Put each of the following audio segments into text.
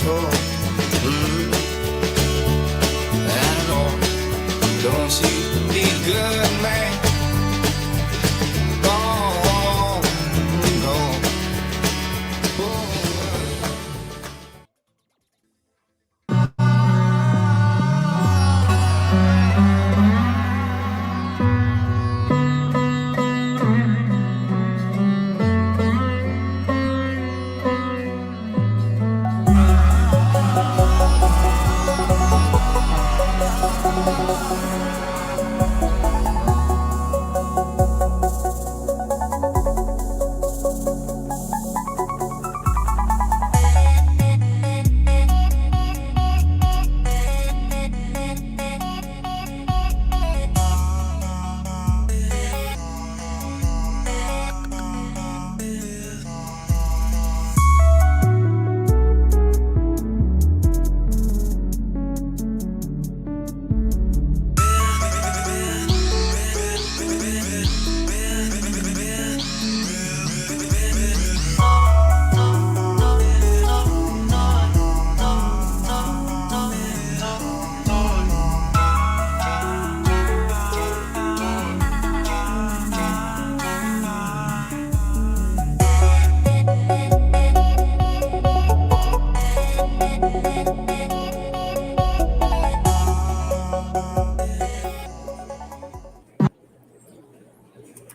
Oh, I know, don't you be good, man. Oh, no.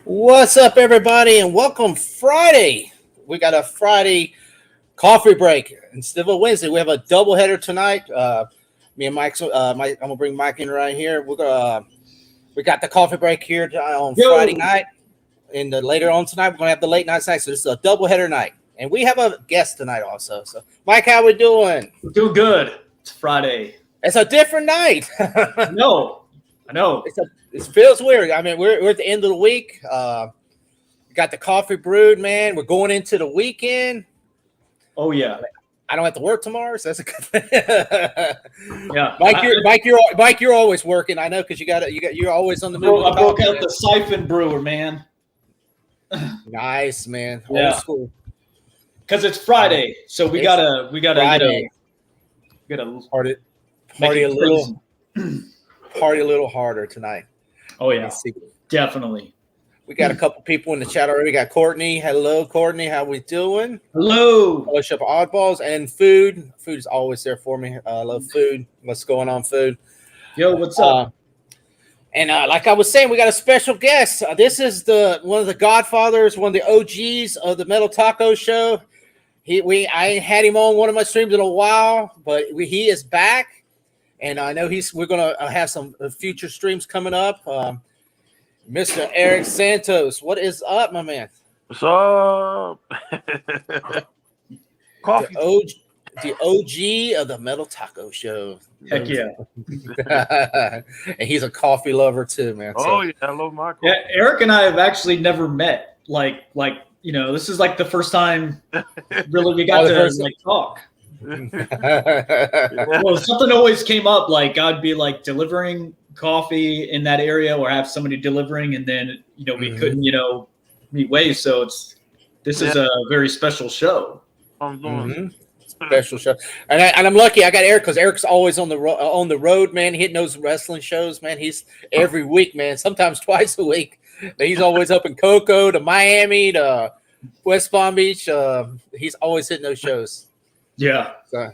What's up, everybody, and welcome Friday. We got a Friday coffee break instead of a Wednesday. We have a doubleheader tonight. Me and Mike. I'm gonna bring Mike in right here. We got the coffee break here on Friday night, and later on tonight we're gonna have the late night night. So this is a doubleheader night, and we have a guest tonight also. So, Mike, how we doing? We're doing good. It's Friday. It's a different night. No, I know. It feels weird. I mean, we're at the end of the week. We got the coffee brewed, man. We're going into the weekend. Oh yeah. I don't have to work tomorrow, so that's a good thing. Yeah, Mike, you're always working. I know because you're always on the move. I broke out the siphon brewer, man. Nice, man. Yeah. Old school. Because it's Friday, so we gotta Friday. Party a little harder tonight. Oh yeah, definitely. We got a couple people in the chat already. We got Courtney. Hello, Courtney. How we doing? Hello. Fellowship of Oddballs and food. Food is always there for me. I love food. What's going on, food? Yo, what's up? And like I was saying, we got a special guest. This is one of the godfathers, one of the OGs of the Metal Taco Show. I ain't had him on one of my streams in a while, but he is back, and I know we're gonna have some future streams coming up. Mr. Eric Santos, what is up, my man? What's up? Coffee. The OG of the Metal Taco Show. Heck yeah. And he's a coffee lover too, man. Oh yeah, I love my coffee. Yeah, Eric and I have actually never met. Like this is like the first time really we got to talk. Well, something always came up. Like I'd be like delivering coffee in that area or have somebody delivering, and then we couldn't meet ways. So this is a very special show. Special show, and I'm lucky. I got Eric because Eric's always on the road, man, hitting those wrestling shows, man. He's every week, man, sometimes twice a week. But he's always up in Cocoa to Miami to West Palm Beach. He's always hitting those shows. Yeah. So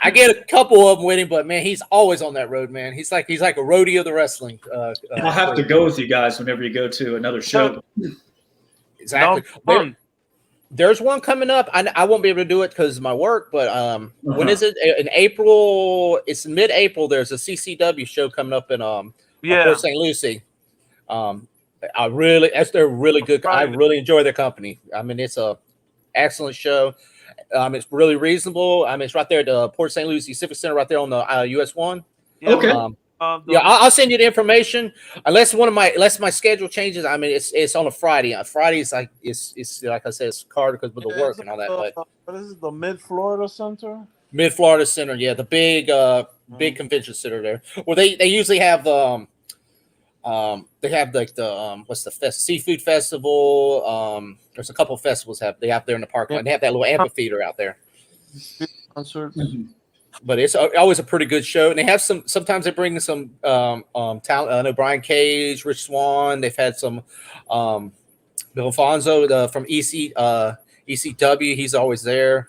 I get a couple of them with him, but man, he's always on that road, man. He's like a rodeo of the wrestling. I'll have to go with you guys whenever you go to another show. Exactly. There's one coming up. I won't be able to do it because of my work, but when is it? In April. It's mid-April. There's a CCW show coming up in Port St. Lucie. They're really good. I really enjoy their company. I mean, it's a excellent show. It's really reasonable. I mean, it's right there at the Port St. Lucie Civic Center, right there on the US 1. Okay. I'll send you the information. Unless my schedule changes. I mean, it's on a Friday. Friday is like it's like I said, it's hard because of the work and all that. But this is the Mid Florida Center. Mid Florida Center, yeah, the big convention center there. Well, they usually have they have like the what's the seafood festival. There's a couple of festivals they have there in the park, and they have that little amphitheater out there. concerts. but it's always a pretty good show. And they have sometimes they bring some talent. I know Brian Cage, Rich Swan. They've had some Bill Alfonso from ECW. He's always there.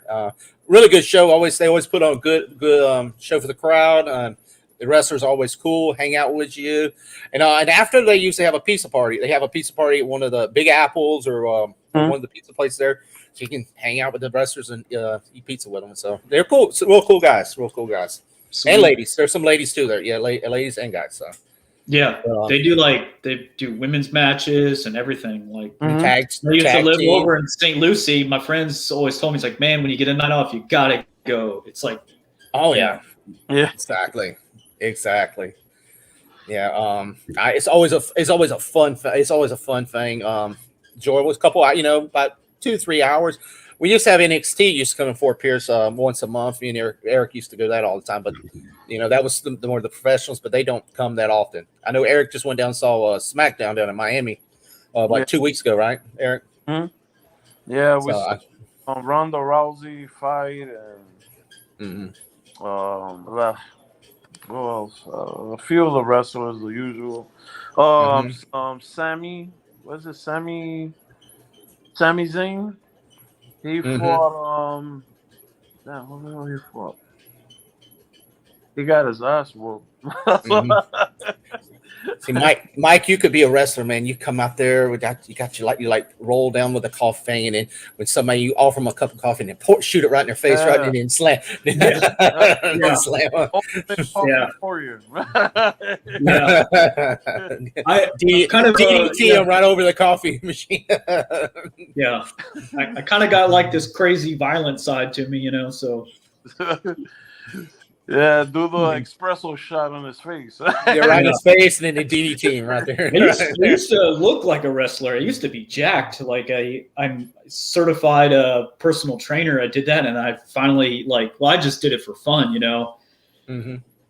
Really good show. They always put on a good show for the crowd. The wrestlers always cool, hang out with you, and after they usually have a pizza party. They have a pizza party at one of the Big Apples or one of the pizza places there, so you can hang out with the wrestlers and eat pizza with them. So they're cool, real cool guys, Sweet. and ladies. There's some ladies too there, yeah, ladies and guys. So yeah, they do women's matches and everything. Like tags. I used to live over in St. Lucie. My friends always told me, it's like, man, when you get a night off, you gotta go. It's like, oh yeah, yeah. Exactly. Yeah. It's always a fun thing. Joy was a couple, about 2-3 hours. We used to have NXT used to come in Fort Pierce once a month. Me and Eric used to go that all the time, but that was the more the professionals, but they don't come that often. I know Eric just went down and saw SmackDown down in Miami 2 weeks ago, right, Eric? Yeah, we saw Ronda Rousey fight and who else? A few of the wrestlers, the usual. Sami, was it Sami Zayn? He fought. Who he fought? He got his ass whooped. See, Mike, you could be a wrestler, man. You come out there, you roll down with a coffee, and then when somebody you offer them a cup of coffee, and then shoot it right in their face, right, and then slam, slam. For you. I kind of DDT right over the coffee machine. Yeah, I kind of got like this crazy violent side to me, so. Yeah, do the espresso shot on his face. Yeah, right in his face, and then the DDT right there. I used to look like a wrestler. I used to be jacked. Like I'm certified personal trainer. I did that, and I finally I just did it for fun,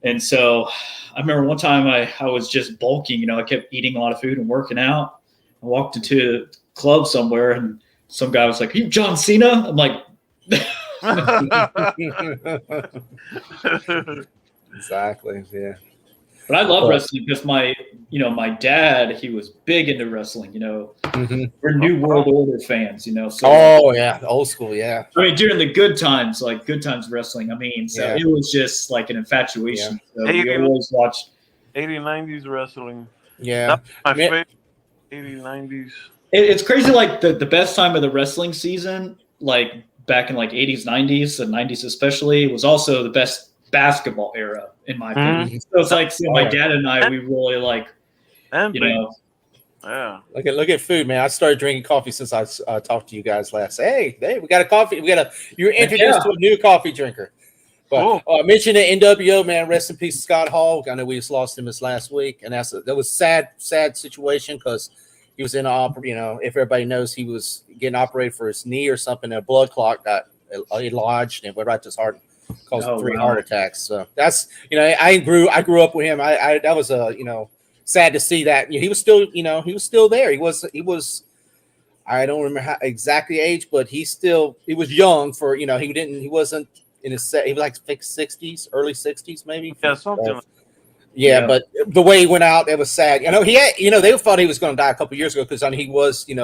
And so I remember one time I was just bulking. I kept eating a lot of food and working out. I walked into a club somewhere, and some guy was like, "Are you John Cena?" I'm like. Exactly. Yeah. But I love wrestling because my dad, he was big into wrestling. We're New World Order fans. So. Oh yeah, old school. Yeah. I mean, during the good times wrestling. I mean, so it was just like an infatuation. Yeah. So we always watched 80s, 90s wrestling. Yeah. That's my favorite. 80s, 90s. It's crazy. Like the best time of the wrestling season, back in 80s, 90s, and 90s especially, was also the best basketball era in my opinion. So it's like my dad and I, we really Yeah. Look at food, man. I started drinking coffee since I talked to you guys last. Hey, we got a coffee. You're introduced to a new coffee drinker. But I mentioned the NWO, man. Rest in peace, Scott Hall. I know we just lost him this last week, and that was sad situation because he was in if everybody knows, he was getting operated for his knee or something, and a blood clot got lodged and went right to his heart, caused 3 heart attacks. So that's I grew up with him. I that was sad to see that. He was still there. He was I don't remember exactly age, but he was young for he wasn't in his he was like 60s, early 60s maybe. Yeah, something. Yeah, but the way he went out, it was sad. He had, they thought he was going to die a couple of years ago because he was, had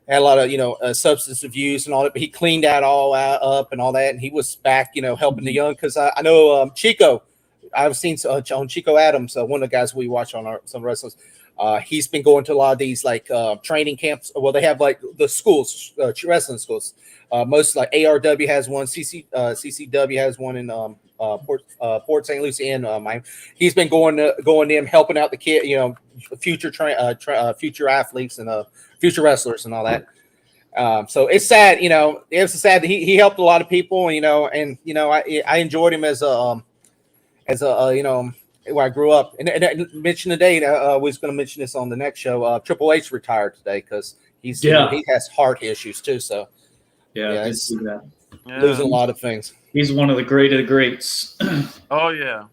a lot of, substance abuse and all that. But he cleaned that all up and all that, and he was back, helping the young. Because I know Chico, I've seen on Chico Adams, one of the guys we watch on some wrestlers. He's been going to a lot of these training camps. Well, they have the schools, wrestling schools. Most ARW has one, CCW has one in Port St. Lucie and Miami. He's been going them, helping out the kid, future athletes and future wrestlers and all that. So it's sad, it's sad that he helped a lot of people, and I enjoyed him as a where I grew up. And I mentioned today, I was going to mention this on the next show. Triple H retired today because he has heart issues too. So I did see that. Losing a lot of things. He's one of the greats. Oh yeah.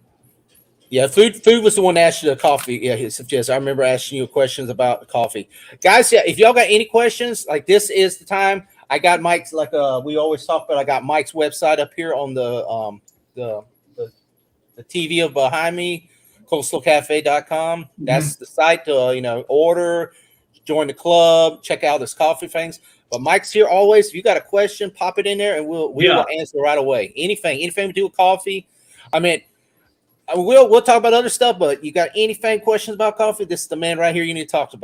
Yeah, food was the one that asked you the coffee. Yeah, he suggests. I remember asking you questions about the coffee, guys. Yeah, if y'all got any questions, this is the time. I got Mike's we always talk about. I got Mike's website up here on the TV of behind me, coastalcafe.com. That's the site to order, join the club, check out this coffee things. But Mike's here always. If you got a question, pop it in there, and we will answer right away. Anything to do with coffee. I mean, we'll talk about other stuff, but you got anything questions about coffee? This is the man right here you need to talk to.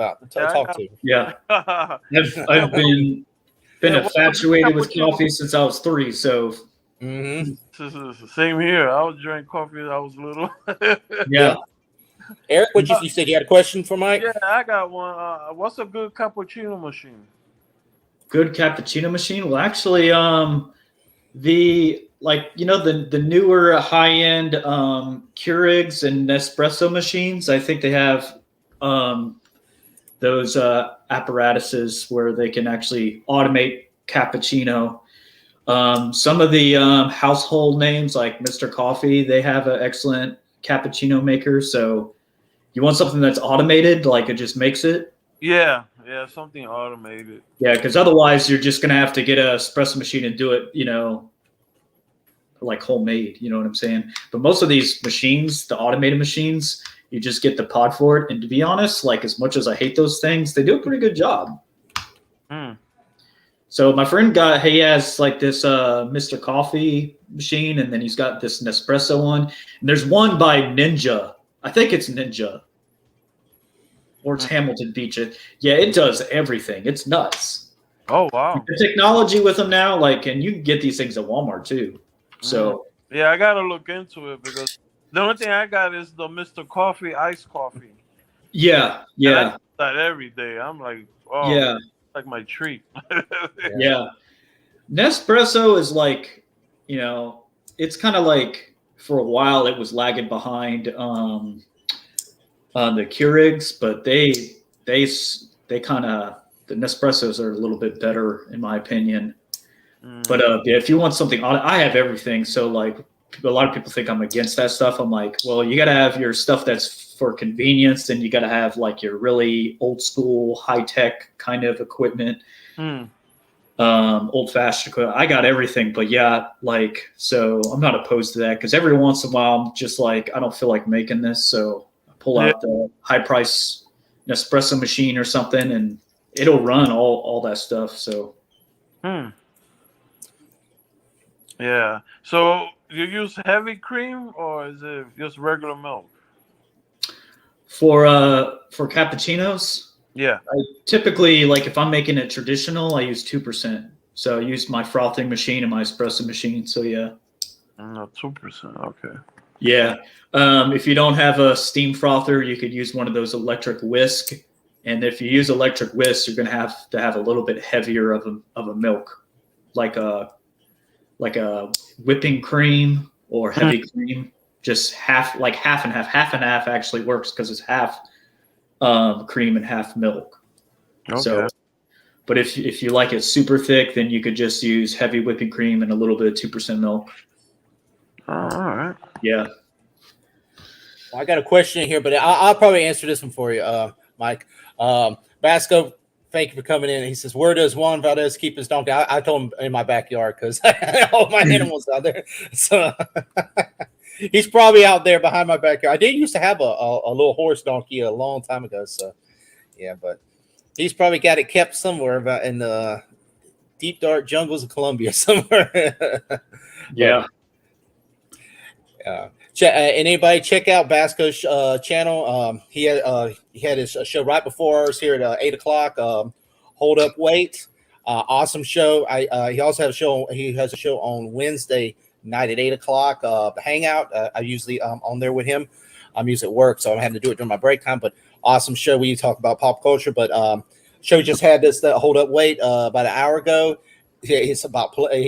Yeah, I've been infatuated with coffee since I was 3. So same here. I was drinking coffee when I was little. Yeah. Eric, what you said? You had a question for Mike? Yeah, I got one. What's a good cappuccino machine? Good cappuccino machine? Well, actually, the newer high end Keurigs and Nespresso machines, I think they have those apparatuses where they can actually automate cappuccino. Some of the household names like Mr. Coffee, they have an excellent cappuccino maker. So you want something that's automated, like it just makes it? Yeah, something automated. Yeah, because otherwise you're just going to have to get a espresso machine and do it, like homemade, you know what I'm saying? But most of these machines, the automated machines, you just get the pod for it. And to be honest, like as much as I hate those things, they do a pretty good job. So my friend he has like this Mr. Coffee machine, and then he's got this Nespresso one. And there's one by Ninja. I think it's Ninja. Or it's Hamilton Beach. Yeah, it does everything. It's nuts. Oh, wow. The technology with them now, and you can get these things at Walmart too. So yeah, I gotta look into it because the only thing I got is the Mr. Coffee iced coffee. Yeah. And I do that every day. I'm like, like my treat. Yeah. Nespresso is it's kind of like for a while it was lagging behind on the Keurigs, but they kind of, the Nespressos are a little bit better in my opinion. But if you want something on it, I have everything. So a lot of people think I'm against that stuff. I'm like, well, you got to have your stuff that's for convenience, and you got to have your really old school, high tech kind of equipment, old fashioned equipment. I got everything, but so I'm not opposed to that because every once in a while I'm just I don't feel like making this, so I pull out the high price Nespresso machine or something, and it'll run all that stuff. So. Yeah. So you use heavy cream or is it just regular milk? For cappuccinos? Yeah. I typically, if I'm making it traditional, I use 2%. So I use my frothing machine and my espresso machine. So yeah. 2%. Okay. Yeah. If you don't have a steam frother, you could use one of those electric whisk. And if you use electric whisk, you're going to have a little bit heavier of a milk, like a whipping cream or heavy cream, just half and half. Half and half actually works because it's half cream and half milk. Okay. So, but if you like it super thick, then you could just use heavy whipping cream and a little bit of 2% milk. All right. Yeah. Well, I got a question here, but I'll probably answer this one for you, Mike. Basco, thank you for coming in. He says, where does Juan Valdez keep his donkey? I told him in my backyard because all my animals out there. So he's probably out there behind my backyard. I did used to have a little horse donkey a long time ago. So, yeah, but he's probably got it kept somewhere about in the deep, dark jungles of Colombia somewhere. Yeah. Anybody check out Basco's channel? He had his show right before ours here at 8:00. Hold Up Wait, awesome show. He also has a show. He has a show on Wednesday night at 8:00. The Hangout. I usually on there with him. I'm usually at work, so I'm having to do it during my break time. But awesome show. We talk about pop culture. But show just had this Hold Up Wait about an hour ago. He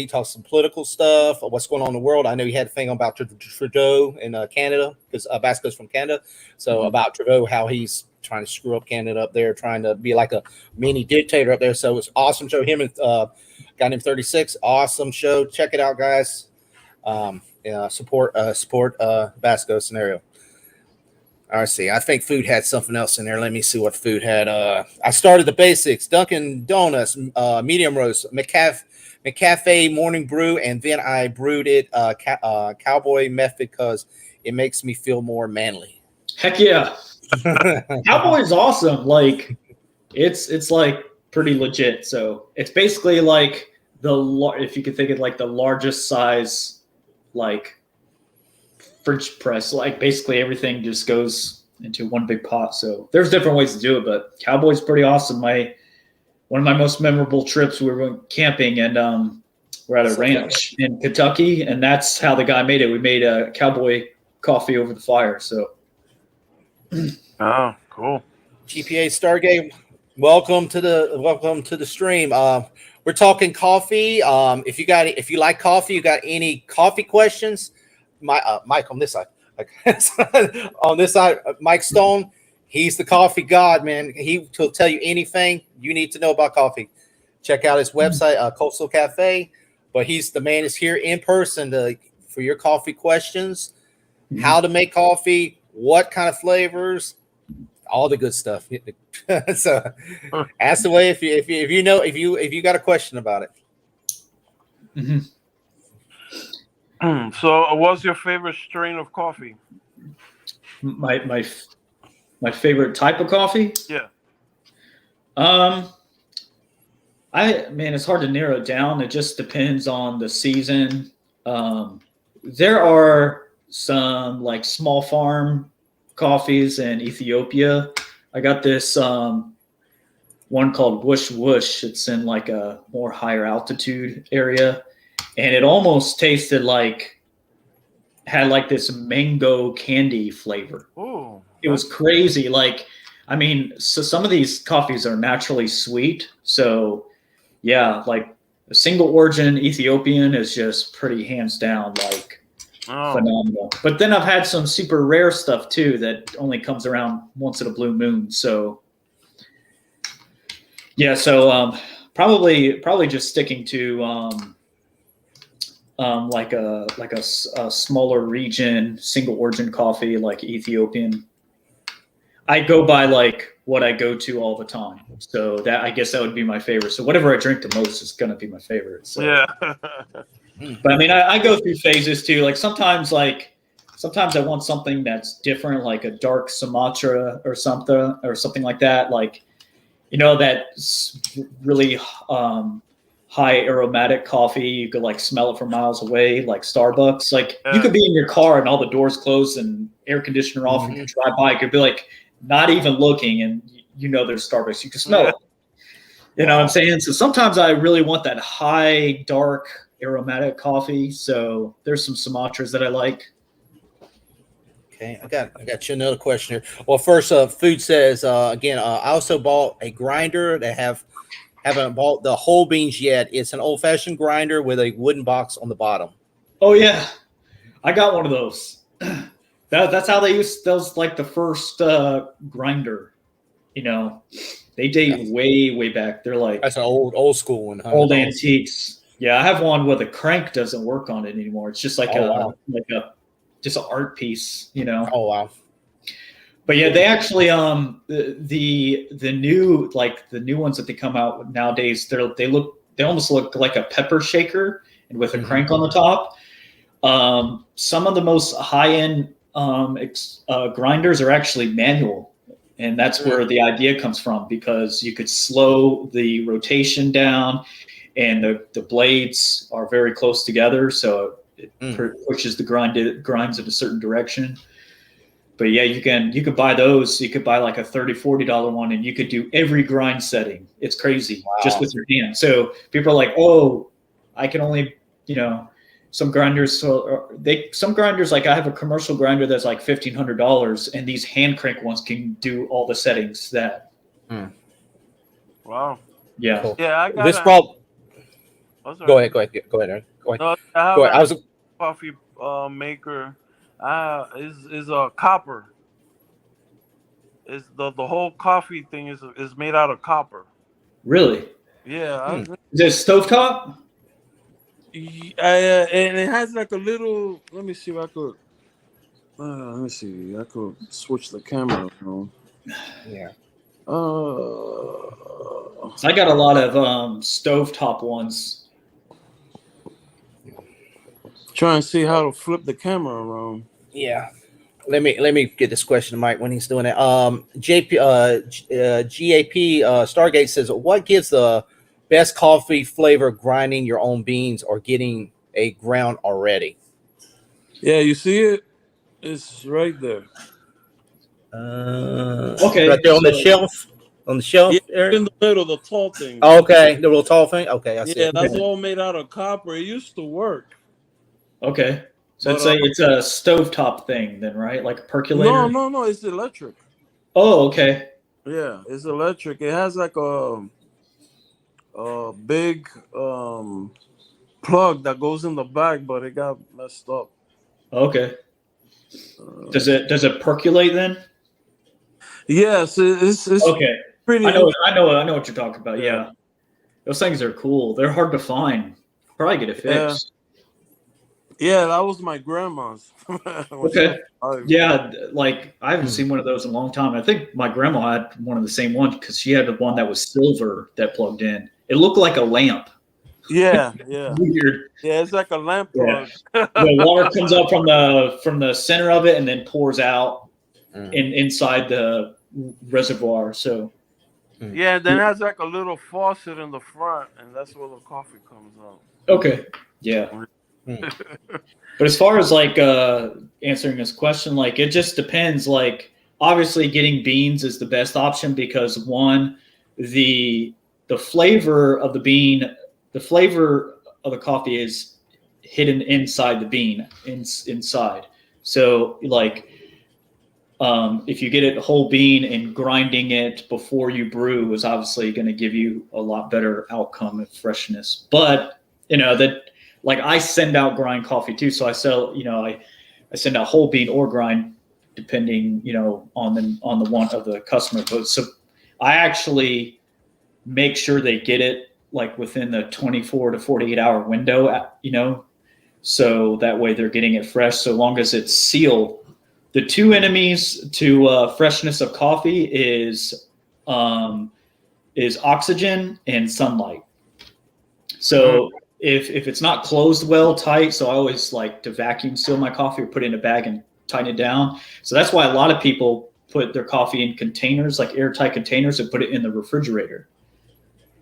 talks some political stuff, what's going on in the world. I know he had a thing about Trudeau in Canada because Basco's from Canada. So about Trudeau, how he's trying to screw up Canada up there, trying to be like a mini dictator up there. So it's awesome show. Him and guy named 36, awesome show. Check it out, guys. Support Basco scenario. I see. I think food had something else in there. Let me see what food had. I started the basics: Dunkin' Donuts, medium roast, McCafe morning brew, and then I brewed it cowboy method because it makes me feel more manly. Heck yeah. Cowboy's awesome. Like it's like pretty legit. So it's basically like if you could think of like the largest size like French press, like basically everything just goes into one big pot. So there's different ways to do it, but Cowboy's pretty awesome. One of my most memorable trips, we were camping and we're at a ranch in Kentucky, and that's how the guy made it. We made a Cowboy coffee over the fire. So Oh, cool. GPA Stargate, welcome to the stream. We're talking coffee. If you like coffee, you got any coffee questions? Mike on this side, on this side, Mike Stone. He's the coffee god, man. He will tell you anything you need to know about coffee. Check out his website, Coastal Cafe. But he's the man is here in person for your coffee questions. How to make coffee, what kind of flavors, all the good stuff. So ask away if you got a question about it. Mm-hmm. So, what's your favorite strain of coffee? My favorite type of coffee? Yeah. It's hard to narrow it down. It just depends on the season. There are some like small farm coffees in Ethiopia. I got this one called Whoosh Whoosh. It's in like a more higher altitude area, and it almost tasted had like this mango candy flavor. Oh, it was crazy. So some of these coffees are naturally sweet. So yeah, like a single origin Ethiopian is just pretty hands down phenomenal. But then I've had some super rare stuff too that only comes around once in a blue moon. So yeah, so probably just sticking to like a smaller region, single origin coffee like Ethiopian. I go by like what I go to all the time. So that I guess that would be my favorite. So whatever I drink the most is gonna be my favorite. So. Yeah. But I mean, I go through phases too. Like sometimes I want something that's different, like a dark Sumatra or something like that. Like, that's really high aromatic coffee. You could like smell it from miles away, like Starbucks. Like you could be in your car and all the doors closed and air conditioner off, and you drive by. You could be like not even looking, and there's Starbucks. You can smell it. You know what I'm saying? So sometimes I really want that high, dark, aromatic coffee. So there's some Sumatras that I like. Okay, I got you another question here. Well, first, Food says again. I also bought a grinder that haven't bought the whole beans yet. It's an old fashioned grinder with a wooden box on the bottom. Oh yeah, I got one of those. That's how they used those, like the first grinder. They date way back. They're like that's an old school one. Huh? Old antiques. Yeah, I have one where the crank doesn't work on it anymore. It's just like just an art piece. Oh wow. But yeah, they actually the new ones that they come out nowadays, they almost look like a pepper shaker and with a crank on the top. Some of the most high end grinders are actually manual, and that's where the idea comes from, because you could slow the rotation down, and the blades are very close together, so it pushes the grinds in a certain direction. But yeah, you could buy those. You could buy like a $30-$40 one, and you could do every grind setting. It's crazy, just with your hand. So people are like, "Oh, I can only, some grinders." Some grinders, like I have a commercial grinder that's like $1,500, and these hand crank ones can do all the settings that. Wow. Yeah. Cool. Yeah, I got this problem. Go ahead, Aaron. Go ahead. No, Go ahead. I was coffee maker. Is a copper. Is the whole coffee thing is made out of copper. Really? Yeah. Is it stovetop? And it has like a little. Let me see if I could. Let me see. I could switch the camera around. Yeah. I got a lot of stovetop ones. Try and see how to flip the camera around. Yeah. Let me get this question to Mike when he's doing it. GAP Stargate says, what gives the best coffee flavor grinding your own beans or getting a ground already? Yeah, you see it? It's right there. Okay, right there on the so- shelf. On the shelf, Yeah, Eric? in the middle, the tall thing. Oh, okay, the little tall thing. Okay, I see. Yeah, It. that's Okay. all made out of copper. It used to work. Okay. So But, it's a stovetop thing then, right? Like a percolator? No. It's electric. Oh, okay. Yeah, it's electric. It has like a big plug that goes in the back, but it got messed up. Okay. Does it percolate then? Yes, it's Okay. pretty. I know what you're talking about. Yeah. Yeah. Those things are cool. They're hard to find. Probably get it Yeah. fixed. Yeah, that was my grandma's. Okay. Yeah, like I haven't seen one of those in a long time. I think my grandma had one of the same ones because she had one that was silver that plugged in. It looked like a lamp. Yeah. Weird. Yeah, it's like a lamp Yeah. plug. The water comes up from the center of it and then pours out inside the reservoir. So Yeah, then it has like a little faucet in the front, and that's where the coffee comes out. okay, yeah. But as far as like answering this question, like it just depends. Like obviously, getting beans is the best option because one, the flavor of the bean, the flavor of the coffee is hidden inside the bean, inside. So like, if you get it whole bean and grinding it before you brew is obviously going to give you a lot better outcome and freshness. But that. Like I send out grind coffee too, so I sell. I send out whole bean or grind, depending on the want of the customer. But so I actually make sure they get it like within the 24 to 48 hour window. So that way they're getting it fresh. So long as it's sealed. The two enemies to freshness of coffee is oxygen and sunlight. So. If it's not closed well tight, so I always like to vacuum seal my coffee or put it in a bag and tighten it down. So that's why a lot of people put their coffee in containers, like airtight containers, and put it in the refrigerator.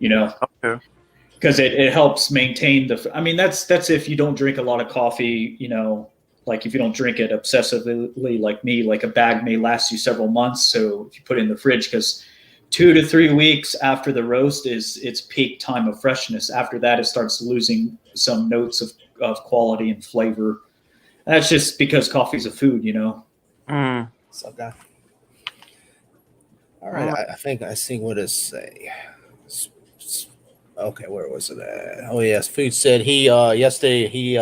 Okay. Because it helps maintain that's if you don't drink a lot of coffee, like if you don't drink it obsessively like me, like a bag may last you several months. So if you put it in the fridge, because 2 to 3 weeks after the roast is its peak time of freshness. After that, it starts losing some notes of quality and flavor. And that's just because coffee's a food, So that. All right, I think I see what it say. Okay, where was it at? Oh yes, Food said he yesterday he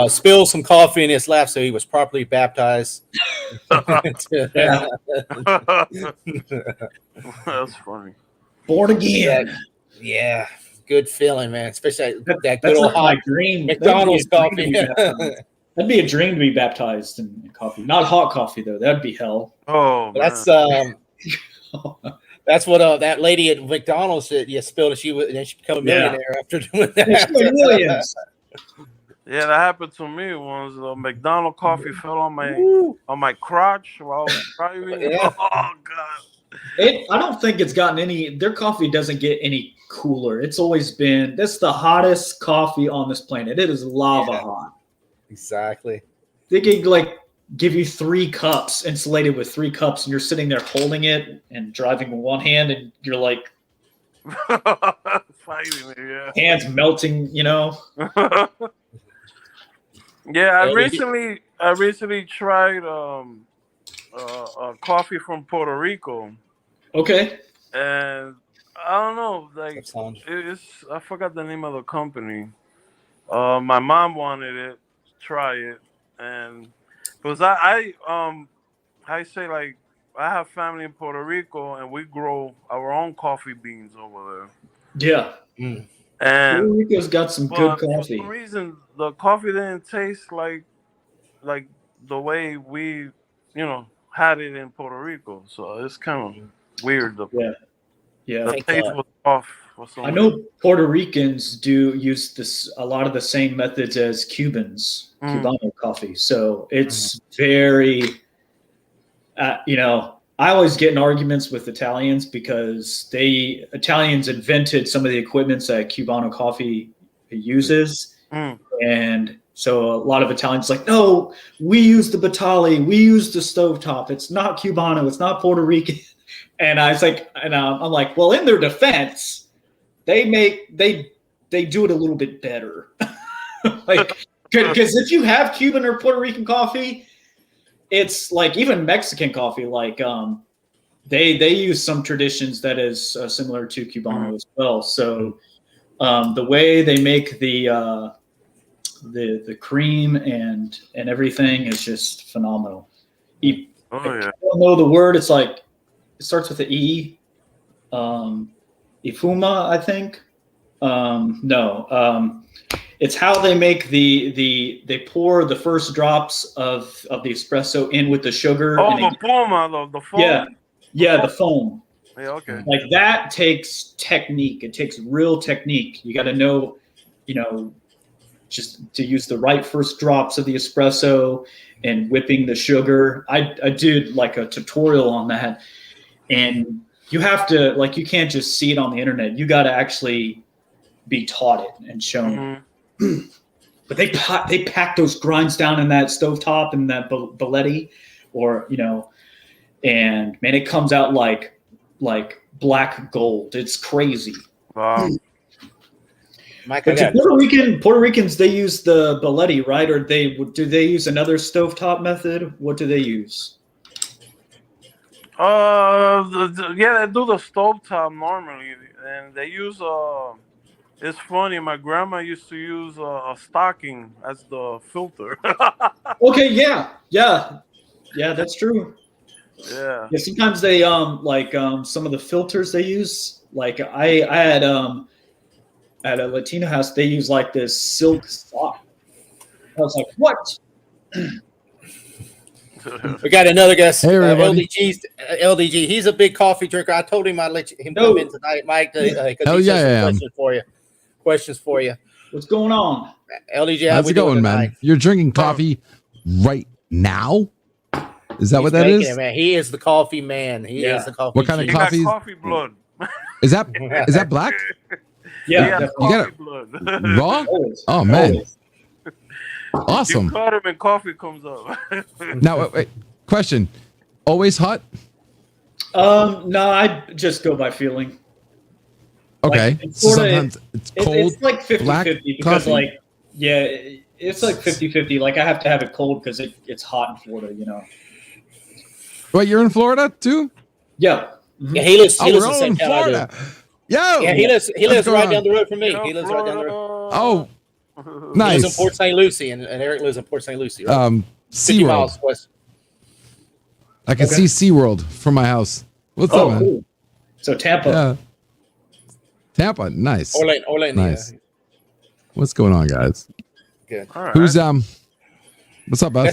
spilled some coffee in his lap, so he was properly baptized. That's funny. Born again. Yeah, good feeling, man. Especially that good That's old like my hot dream. McDonald's coffee. That'd be a dream to be baptized in coffee. Not hot coffee though. That'd be hell. Oh, That's that's what that lady at McDonald's said. You spilled it. She became a millionaire after doing that. Millions. yeah, that happened to me once. McDonald's coffee fell on my crotch while I was driving. Yeah. Oh god. I don't think it's gotten their coffee doesn't get any cooler. It's always been, that's the hottest coffee on this planet. It is lava hot. Exactly. They could like give you 3 cups, insulated with 3 cups, and you're sitting there holding it and driving with one hand, and you're like fighting it, yeah. hands melting, Yeah, I recently tried coffee from Puerto Rico. Okay. And I don't know, like It's I forgot the name of the company. My mom wanted it, try it, and because I say like I have family in Puerto Rico and we grow our own coffee beans over Yeah. there. And Puerto Rico's got some good for coffee. some reason the coffee didn't taste like the way we, had it in Puerto Rico. So it's kind of weird. Yeah. The think, taste was off for some I reason. know Puerto Ricans do use a lot of the same methods as Cubans, Cubano coffee. So it's very, I always get in arguments with Italians because Italians invented some of the equipments that Cubano coffee uses. And so a lot of Italians like, no, we use the Batali, we use the stovetop. It's not Cubano, it's not Puerto Rican. And I was like, I'm like, well, in their defense, they do it a little bit better. Like, because if you have Cuban or Puerto Rican coffee, it's like even Mexican coffee, like they use some traditions that is similar to Cubano as well. So the way they make the cream and everything is just phenomenal. I don't know the word. It's like it starts with the E. Ifuma, I think. No. It's how they make they pour the first drops of the espresso in with the sugar. Oh, the foam, the foam. Yeah, the foam. Yeah, okay. Like that takes technique. It takes real technique. You got to know, just to use the right first drops of the espresso and whipping the sugar. I did like a tutorial on that, and you have to you can't just see it on the internet. You got to actually be taught it and shown. But they pack those grinds down in that stovetop and that Belletti, and man, it comes out like black gold. It's crazy. Wow. But Puerto Ricans, they use the Belletti, right? Or do they use another stovetop method? What do they use? They do the stovetop normally, and they use It's funny. My grandma used to use a stocking as the filter. Okay, yeah, that's true. Yeah. Sometimes they some of the filters they use. Like I had at a Latino house, they use like this silk sock. I was like, what? We got another guest. Hey, everybody. LDG. He's a big coffee drinker. I told him I'd let him come in tonight, Mike. Oh, yeah. Questions for you. What's going on? LDG, how's it going, man? You're drinking coffee right now? Is that what that is? Man. He is the coffee man. He is the coffee. What kind of coffee? Coffee blood. Is that black? Yeah. You got it blood. raw? Oh, man. Awesome. You cut him and coffee comes up. Now, wait. Question. Always hot? No, I just go by feeling. Okay. So sometimes it's cold. It's like 50-50 because coffee? it's like 50-50. Like I have to have it cold because it's hot in Florida, Wait, you're in Florida too? Yeah. Yeah, he lives we're all in in Florida. Yo. Yeah, he lives right down the road from me. Yeah, He lives right down the road. Oh, He nice. lives in Port St. Lucie, and Eric lives in Port St. Lucie. Right? 50 miles SeaWorld. west. I can see SeaWorld from my house. What's up, man? Cool. So Tampa. Yeah. Tampa, nice. Orlando. Nice. Yeah. What's going on, guys? Good. All right. Who's what's up, bud?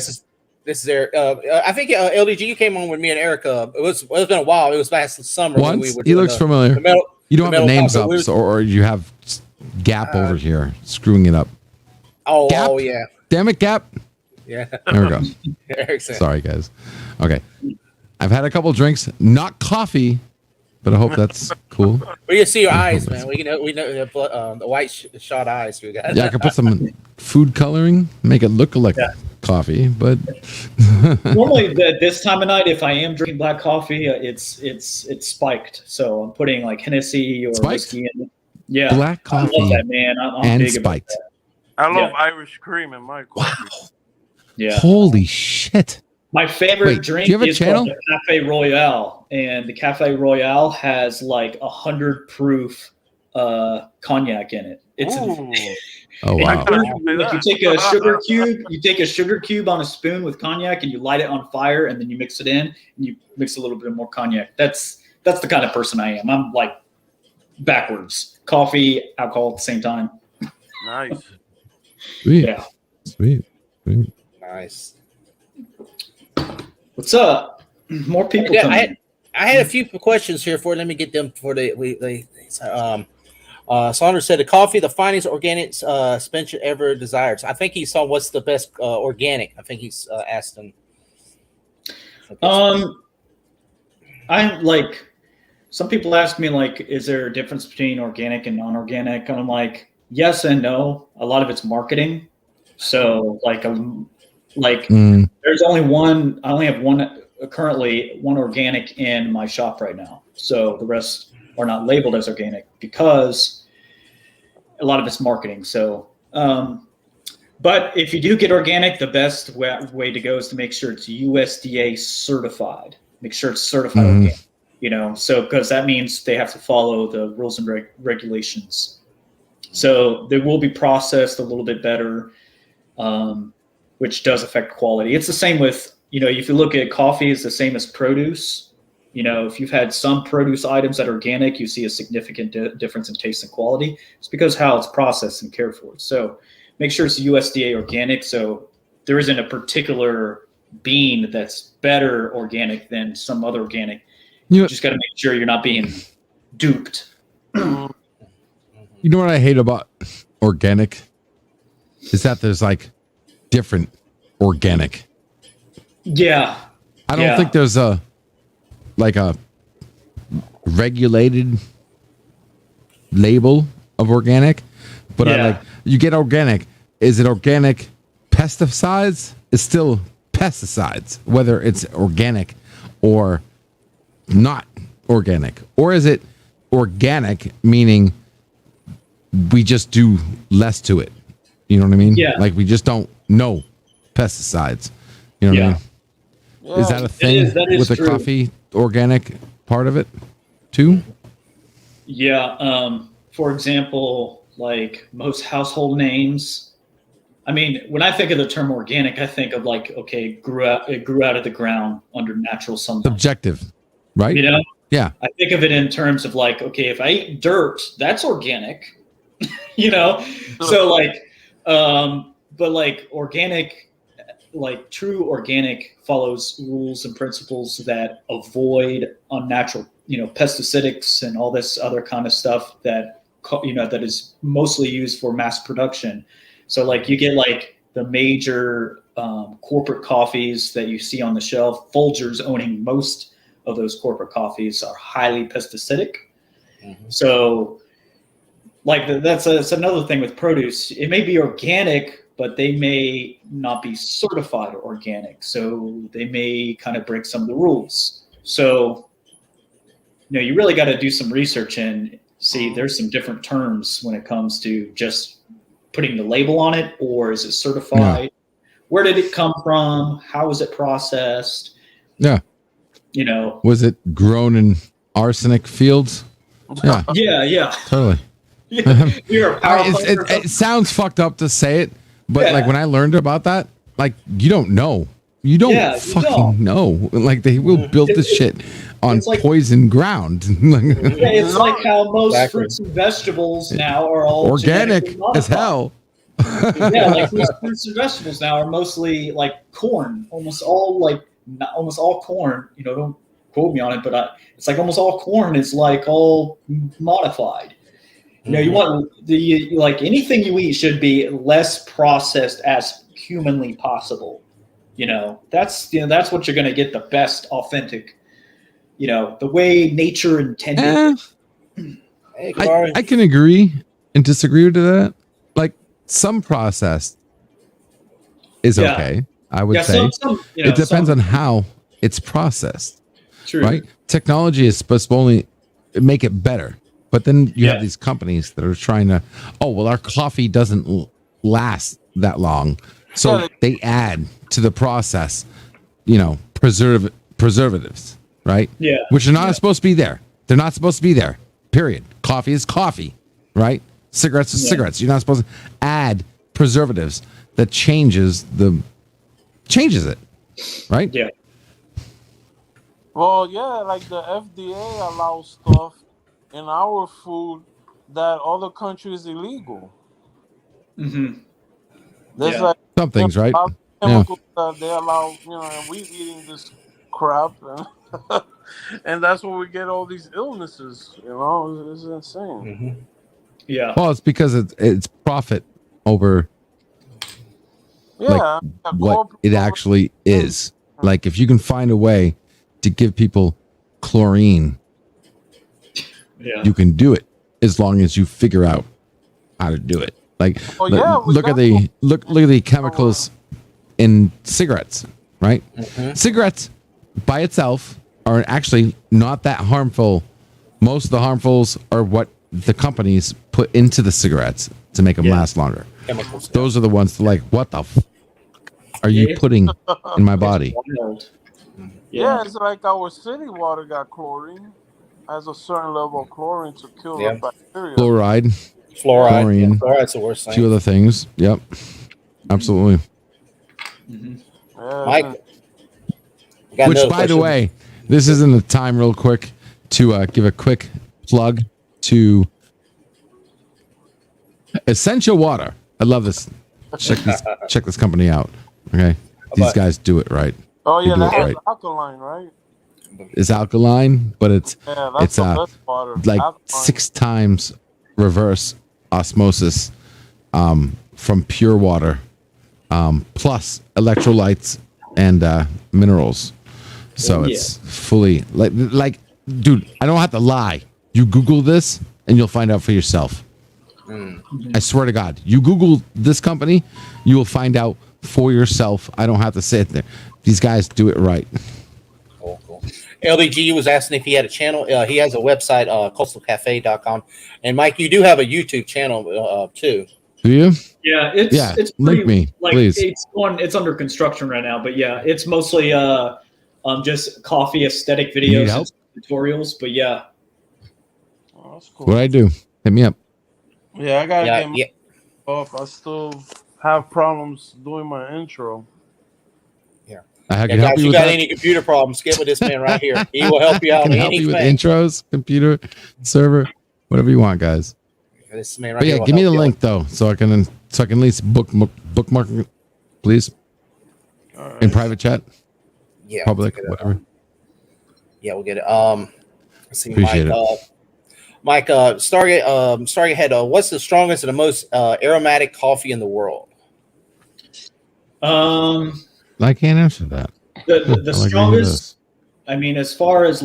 This is Eric. I think LDG, you came on with me and Erica. It's been a while. It was last summer. When we Once? were He looks familiar. You don't have the names up, or you have Gap over here screwing it up. Gap? Oh yeah. Damn it, Gap. Yeah. There we go. Eric's Sorry, guys. Okay. I've had a couple drinks, not coffee, but I hope that's cool. We can see your eyes, man. We know the white shot eyes we got. Yeah, I could put some food coloring, make it look like coffee, but Normally this time of night, if I am drinking black coffee, it's spiked. So I'm putting like Hennessy or whiskey in. Yeah, black coffee I love that, man. I'm and big spiked. about that. I love Irish cream in my coffee. Wow. Yeah. Holy shit. My favorite Wait, drink do you have a is channel? called the Cafe Royale, and the Cafe Royale has like 100 proof cognac in it. It's Oh wow. like you take a sugar cube on a spoon with cognac and you light it on fire and then you mix it in and you mix a little bit more cognac. That's the kind of person I am. I'm like backwards. Coffee, alcohol at the same time. Nice. Sweet. Yeah. Sweet. Nice. What's up? More people Yeah, coming. I had a few questions here for. Let me get them for Saunders said the coffee, the finest organic Spencer ever desired. So I think he saw what's the best organic. I think he's asked him. I'm like, some people ask me like, is there a difference between organic and non-organic? And I'm like, yes and no. A lot of it's marketing. So like there's only one. I only have one currently one organic in my shop right now. So the rest are not labeled as organic because a lot of it's marketing. So, but if you do get organic, the best way to go is to make sure it's USDA certified. Make sure it's certified organic. You know, so because that means they have to follow the rules and regulations. So they will be processed a little bit better, which does affect quality. It's the same with, you know, if you look at coffee, it's the same as produce. You know, if you've had some produce items that are organic, you see a significant difference in taste and quality. It's because how it's processed and cared for. So make sure it's USDA organic. So there isn't a particular bean that's better organic than some other organic. You just got to make sure you're not being duped. You know what I hate about organic is that there's like different organic. Yeah. I don't think there's a regulated label of organic, but I like, you get organic. Is it organic pesticides? It's still pesticides, whether it's organic or not organic. Or is it organic, meaning we just do less to it? You know what I mean? Yeah. Like we just don't know pesticides. You know what I mean? Yeah. Is that a thing that is with the true. coffee organic part of it too? Yeah. For example, like most household names. I mean, when I think of the term organic, I think of like, okay, it grew out of the ground under natural sunlight. Subjective, right? You know? Yeah. I think of it in terms of like, okay, if I eat dirt, that's organic. You know? So like, but like organic, like true organic follows rules and principles that avoid unnatural, you know, pesticides and all this other kind of stuff that, you know, that is mostly used for mass production. So like you get like the major corporate coffees that you see on the shelf. Folgers owning most of those corporate coffees are highly pesticidic. Mm-hmm. So like that's another thing with produce. It may be organic, but they may not be certified organic. So they may kind of break some of the rules. So, you know, you really got to do some research and see there's some different terms when it comes to just putting the label on it, or is it certified? Yeah. Where did it come from? How was it processed? Yeah. You know, was it grown in arsenic fields? Yeah. Yeah. Totally. Yeah. You're a power it sounds fucked up to say it, but like when I learned about that, like you don't know. You don't fucking know. Like they will build this shit on like, poison ground. It's like how most fruits and vegetables now are all organic as hell. Yeah, like fruits and vegetables now are mostly like corn. Almost all corn. You know, don't quote me on it, but it's like almost all corn is like all modified. You know, you want like anything you eat should be less processed as humanly possible. You know, that's what you're going to get the best authentic, you know, the way nature intended. I can agree and disagree to that. Like some processed is okay, I would say. It depends on how it's processed. True. Right? Technology is supposed to only make it better. But then you have these companies that are trying to, our coffee doesn't last that long. So they add to the process, you know, preservatives, right? Yeah. Which are not supposed to be there. They're not supposed to be there. Period. Coffee is coffee, right? Cigarettes are cigarettes. You're not supposed to add preservatives that changes it, right? Yeah. Well, like the FDA allows stuff in our food that other countries illegal. Mm-hmm. There's like some things, right? chemicals that they allow, you know, and we eating this crap, and that's where we get all these illnesses. You know, it's insane. Yeah. Well, it's because it's profit over Yeah, what it actually is. Like if you can find a way to give people chlorine, you can do it as long as you figure out how to do it. Like look at the chemicals in cigarettes, right? Cigarettes by itself are actually not that harmful. Most of the harmfuls are what the companies put into the cigarettes to make them last longer. Chemicals. Those are the ones that like, what the are you putting in my body? Yeah, it's like our city water got chlorine. Has a certain level of chlorine to kill the bacteria. Fluoride, Chlorine. Fluoride's the worst a thing. few other things. Yep, absolutely. Mike, which, by the way, this isn't the time, real quick, to give a quick plug to Essential Water. I love this. Check this company out. Okay, these guys do it right. Oh yeah, that has alkaline, right? It's alkaline, but it's the best water. like alkaline. 6 times reverse osmosis from pure water, plus electrolytes and minerals. So it's fully like, dude, I don't have to lie. You Google this and you'll find out for yourself. I swear to God, you Google this company, you will find out for yourself. I don't have to sit there. These guys do it right. Cool. LDG was asking if he had a channel. He has a website, coastalcafe.com. And Mike, you do have a YouTube channel too. Do you? Yeah, it's link me, please. It's under construction right now, but yeah, it's mostly just coffee aesthetic videos and tutorials. But yeah, that's cool. What I do? Hit me up. Yeah, I gotta get my off. I still have problems doing my intro. I can guys, help you you with got that. any computer problems, get with this man right here. He will help you out. I can help you with intros, computer, server, whatever you want, guys. This man right But here yeah, give me the link though, so I can at least bookmark it, please. In private chat. Yeah. Public, whatever. Yeah, we'll get it. Let's see, Appreciate Mike, Stargate ahead. What's the strongest and the most aromatic coffee in the world? I can't answer that. The strongest. I mean, as far as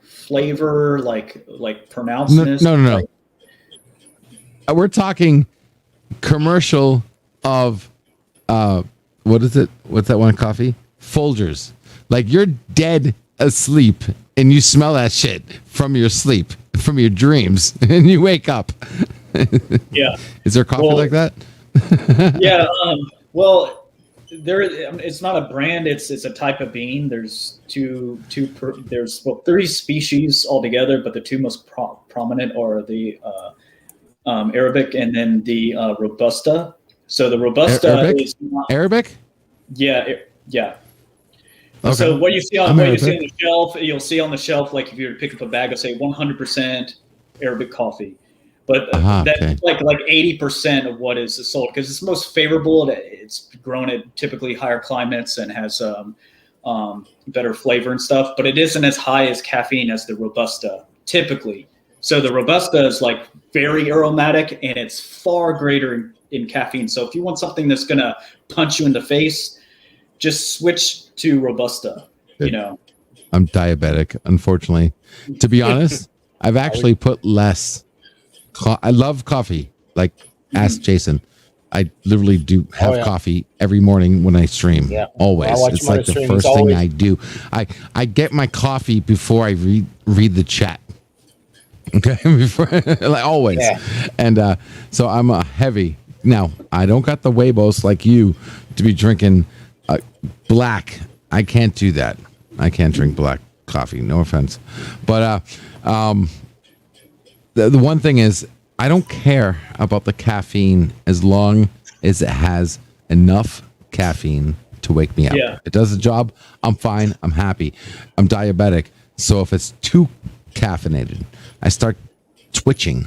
flavor, like pronouncedness. No. We're talking commercial of what is it? What's that one coffee? Folgers. Like you're dead asleep and you smell that shit from your sleep, from your dreams, and you wake up. Yeah. Is there coffee like that? Yeah. Well, it's not a brand. It's a type of bean. There's there's 3 species altogether, but the 2 most prominent are the Arabic and then the Robusta. So the Robusta is not, Arabic. Yeah. Okay. So what you see on the shelf, you'll see on the shelf, like if you were to pick up a bag of say 100% Arabic coffee, but that's like 80% of what is sold because it's most favorable. It's grown at typically higher climates and has better flavor and stuff, but it isn't as high as caffeine as the Robusta typically. So the Robusta is like very aromatic and it's far greater in caffeine. So if you want something that's going to punch you in the face, just switch to Robusta, you know. I'm diabetic, unfortunately. To be honest, I've actually put less. I love coffee. Like, ask Jason. I literally do have coffee every morning when I stream. Yeah. Always. It's like the first thing I do. I get my coffee before I read the chat. Okay, before, like always. Yeah. And so I'm a heavy. Now, I don't got the Weibos like you to be drinking black. I can't do that. I can't drink black coffee. No offense. But the one thing is, I don't care about the caffeine as long as it has enough caffeine to wake me up. Yeah. It does the job. I'm fine. I'm happy. I'm diabetic. So if it's too caffeinated, I start twitching.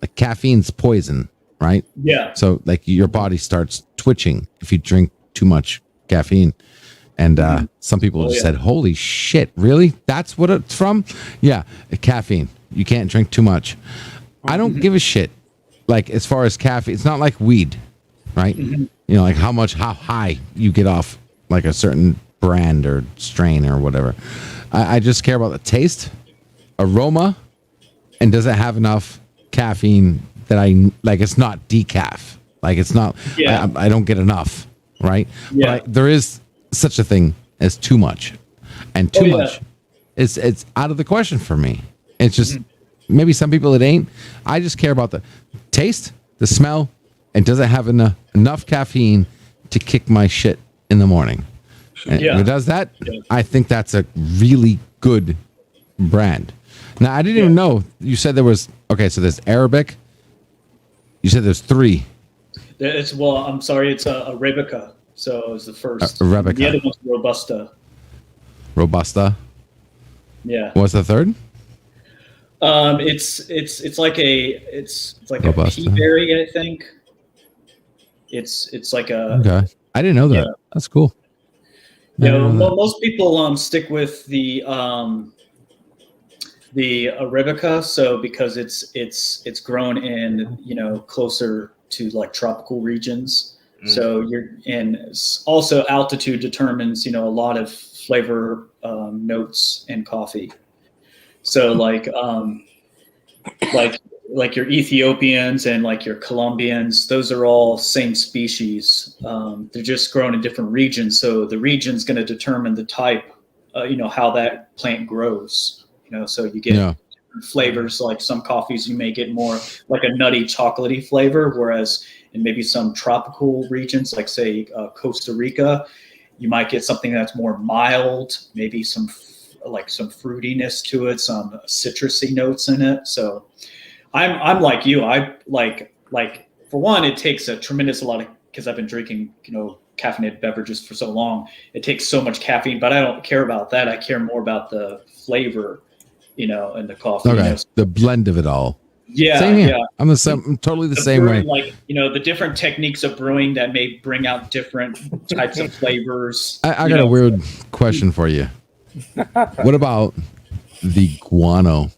Like caffeine's poison, right? Yeah. So like your body starts twitching if you drink too much caffeine. And some people just said, holy shit, really? That's what it's from? Yeah, caffeine. You can't drink too much. I don't give a shit. Like, as far as caffeine, it's not like weed, right? You know, like how high you get off like a certain brand or strain or whatever. I just care about the taste, aroma, and does it have enough caffeine that it's not decaf. Like, it's not, I don't get enough, right? Yeah. But there is such a thing as too much, and too much it's out of the question for me. It's just maybe some people it ain't. I just care about the taste, the smell, and does it have enough caffeine to kick my shit in the morning. And if it does that, I think that's a really good brand. Now, I didn't even know you said there was so there's Arabic. You said there's 3. I'm sorry, it's Arabica. So it was the first. Arabica. The other one's Robusta. Robusta. Yeah. What's the third? It's like a Robusta. a pea berry, I think. It's like a. Okay. I didn't know that. Yeah. That's cool. Most people stick with the Arabica, so because it's grown in closer to like tropical regions. So also altitude determines, a lot of flavor notes in coffee. So like your Ethiopians and like your Colombians, those are all same species. They're just grown in different regions. So the region's going to determine the type, how that plant grows, so you get different flavors. Like some coffees, you may get more like a nutty chocolatey flavor, whereas in maybe some tropical regions, like say Costa Rica, you might get something that's more mild, maybe some fruitiness to it, some citrusy notes in it. So I'm like you. I like for one, it takes a tremendous because I've been drinking, caffeinated beverages for so long. It takes so much caffeine, but I don't care about that. I care more about the flavor, in the coffee. Okay. The blend of it all. Yeah, same here. yeah. I'm totally the same brewing, way. Like, the different techniques of brewing that may bring out different types of flavors. I got a weird question for you. What about the guano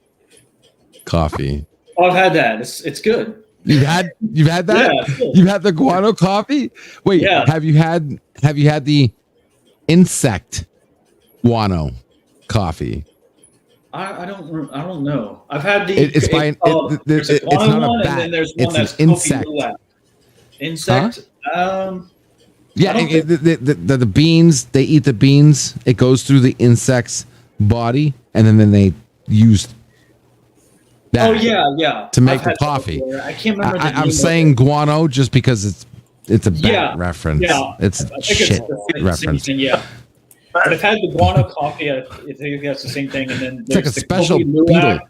coffee? Oh, I've had that. It's good. You've had that? Yeah, You've had the guano coffee? Wait, have you had the insect guano coffee? I don't know. I've had the. It's not a bat. And then there's one It's that's an insect. Insect. Huh? The beans. They eat the beans. It goes through the insect's body, and then they use that. Oh yeah. To make the coffee. I can't remember. I'm saying guano just because it's a bat reference. Yeah, It's a shit reference. Yeah. But I've had the guano coffee. I think that's the same thing. And then it's like a special beetle.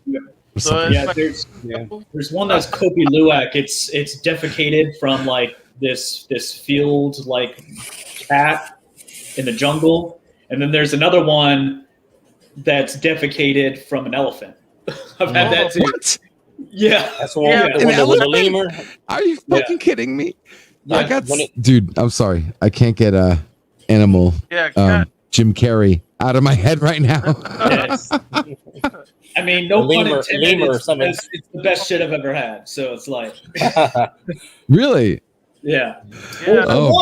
There's one that's Kopi Luwak. It's defecated from like this field like cat in the jungle, and then there's another one that's defecated from an elephant. I've had that too. What? Yeah, that's one. Yeah, with the lemur. Are you fucking kidding me? Yeah. Dude, I'm sorry. I can't get a animal. Jim Carrey out of my head right now. Yes. I mean, no pun intended. It's the best shit I've ever had. So it's like, really? Yeah. Well,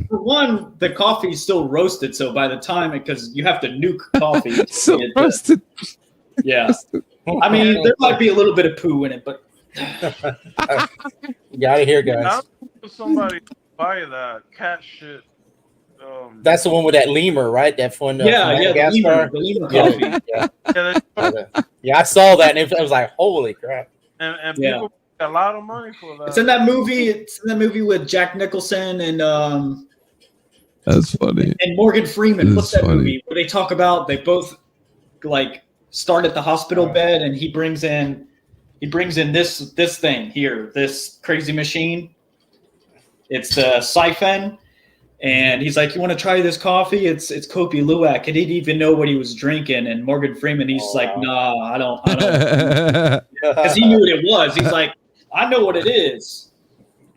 for one, the coffee is still roasted. So by the time, because you have to nuke coffee. It's so roasted. Yeah. I mean, there might be a little bit of poo in it, but. You out of here, guys. How does somebody buy that cat shit? That's the one with that lemur, right? That one. The lemur coffee. Yeah, I saw that, and it was like, holy crap! And people pay a lot of money for that. It's in that movie. It's in that movie with Jack Nicholson and that's funny. And Morgan Freeman. What's that movie where they talk about they both like start at the hospital bed, and he brings in this thing here, this crazy machine. It's the siphon. And he's like, "You want to try this coffee? It's Kopi Luwak." And he didn't even know what he was drinking. And Morgan Freeman, he's like, "Nah, I don't," because he knew what it was. He's like, "I know what it is."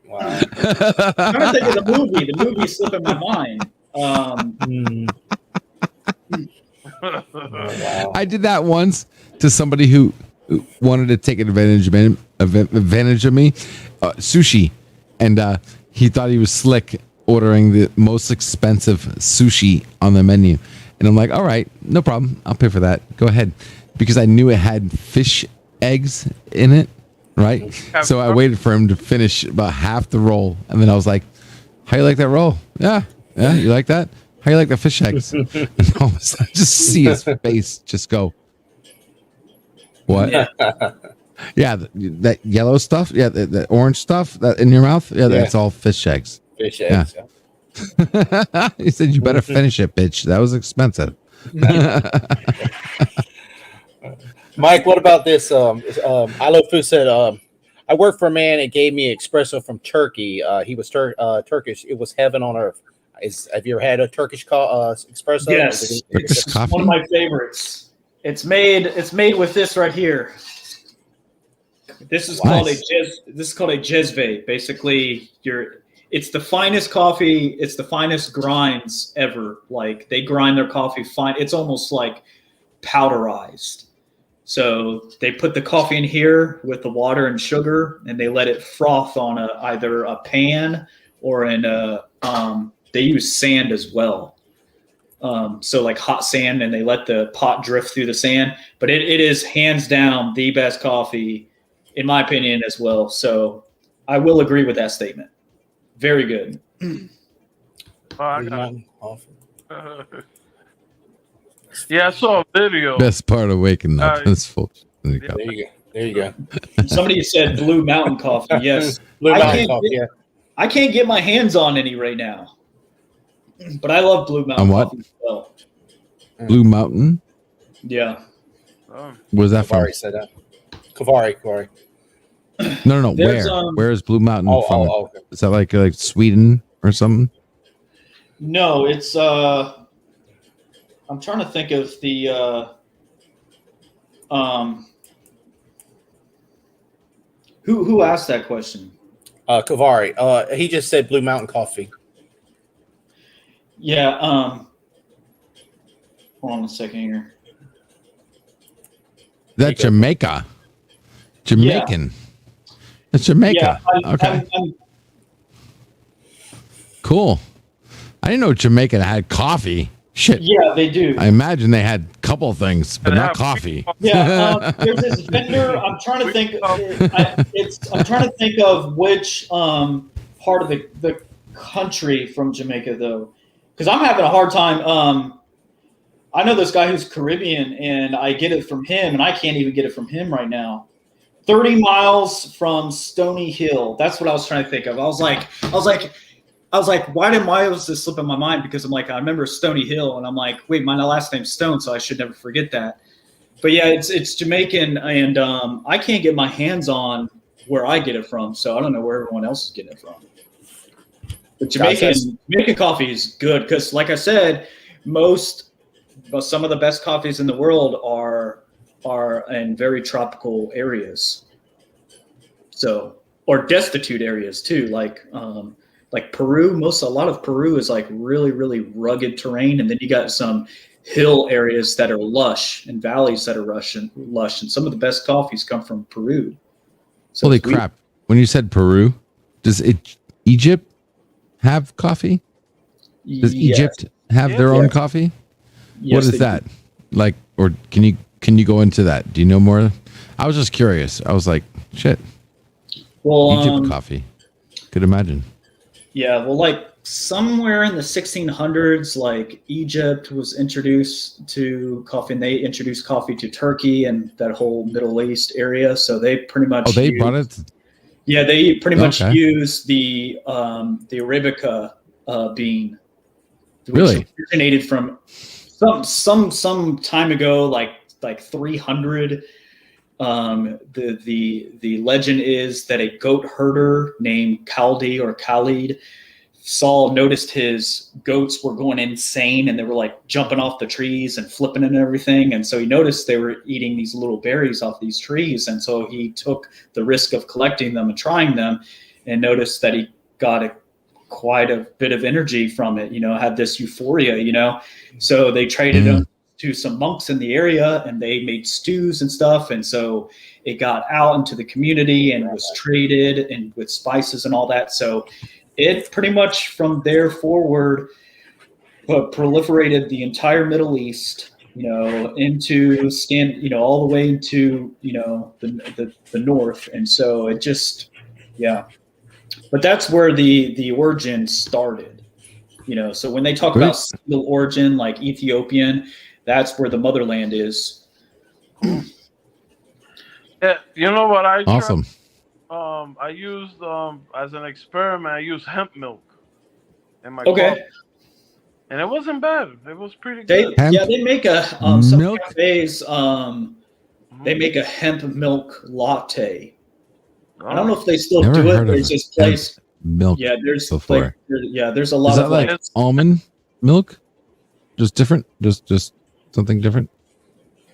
Wow. I'm trying to think of the movie. The movie's slipping my mind. Mm. Wow. I did that once to somebody who wanted to take advantage of me. Sushi, and he thought he was slick ordering the most expensive sushi on the menu. And I'm like, all right, no problem. I'll pay for that. Go ahead. Because I knew it had fish eggs in it, right? So I waited for him to finish about half the roll. And then I was like, how you like that roll? Yeah, you like that? How you like the fish eggs? And all of a sudden, I just see his face just go, what? Yeah, that yellow stuff. Yeah, the orange stuff that in your mouth. Yeah, that's all fish eggs. Fish eggs. Yeah. He said, "You better finish it, bitch. That was expensive." Mike, what about this? I Love Food said, I worked for a man that gave me espresso from Turkey. He was Turkish. It was heaven on earth. Have you ever had a Turkish espresso? Yes, it's one of my favorites. It's made with this right here. This is called a jezve. Basically, it's the finest coffee. It's the finest grinds ever. Like they grind their coffee fine. It's almost like powderized. So they put the coffee in here with the water and sugar, and they let it froth on either a pan or in a. They use sand as well. So like hot sand, and they let the pot drift through the sand. But it is hands down the best coffee, in my opinion, as well. So I will agree with that statement. Very good. Yeah, I saw a video. Best part of waking up. That's full. There you go. Somebody said Blue Mountain Coffee. Yes. Blue Mountain Coffee, yeah. I can't get my hands on any right now. But I love Blue Mountain Coffee as well. Blue Mountain? Yeah. Where's that from? Kavari said that. Kavari. No. Where is Blue Mountain from? Okay. Is that like Sweden or something? No, it's I'm trying to think of the who asked that question? Kavari. He just said Blue Mountain Coffee. Yeah, hold on a second here. That Jamaica. Jamaican. Yeah. It's Jamaica. Yeah, okay. Cool. I didn't know Jamaica had coffee. Shit. Yeah, they do. I imagine they had a couple of things, but not coffee. Yeah, there's this vendor. I'm trying to think. I'm trying to think of which part of the country from Jamaica though, because I'm having a hard time. I know this guy who's Caribbean, and I get it from him, and I can't even get it from him right now. 30 miles from Stony Hill. That's what I was trying to think of. I was like, why was this slip in my mind? Because I'm like, I remember Stony Hill, and I'm like, wait, my last name's Stone, so I should never forget that. But yeah, it's Jamaican, and I can't get my hands on where I get it from, so I don't know where everyone else is getting it from. But Jamaican coffee is good because, like I said, some of the best coffees in the world are in very tropical areas. So, or destitute areas too, like Peru. A lot of Peru is like really, really rugged terrain, and then you got some hill areas that are lush and valleys that are lush, and some of the best coffees come from Peru. So holy crap! When you said Peru, does Egypt have coffee? Does Egypt have their own coffee? Yes, what is that like? Or can you go into that? Do you know more? I was just curious. I was like, shit. Well, Egypt coffee. Could imagine. Yeah, well, like somewhere in the 1600s, like Egypt was introduced to coffee, and they introduced coffee to Turkey and that whole Middle East area. So they pretty much brought it. Yeah, they pretty much use the Arabica bean, which originated from some time ago, like 300. The legend is that a goat herder named Khalid noticed his goats were going insane, and they were like jumping off the trees and flipping and everything. And so he noticed they were eating these little berries off these trees. And so he took the risk of collecting them and trying them, and noticed that he got quite a bit of energy from it, had this euphoria, so they traded them to some monks in the area and they made stews and stuff. And so it got out into the community and was traded and with spices and all that. So it pretty much from there forward proliferated the entire Middle East, into all the way into, the north. And so it just, but that's where the origin started, so when they talk about single origin, like Ethiopian, that's where the motherland is. Yeah, you know what I Awesome. tried? I used as an experiment. I used hemp milk in my Okay. coffee, and it wasn't bad. It was pretty good. They make a some milk? cafes. They make a hemp milk latte. I don't know if they still Never do it. heard of There's this place. milk. Yeah, there's before. there's a lot Is that of like almond milk? Just different? Just something different?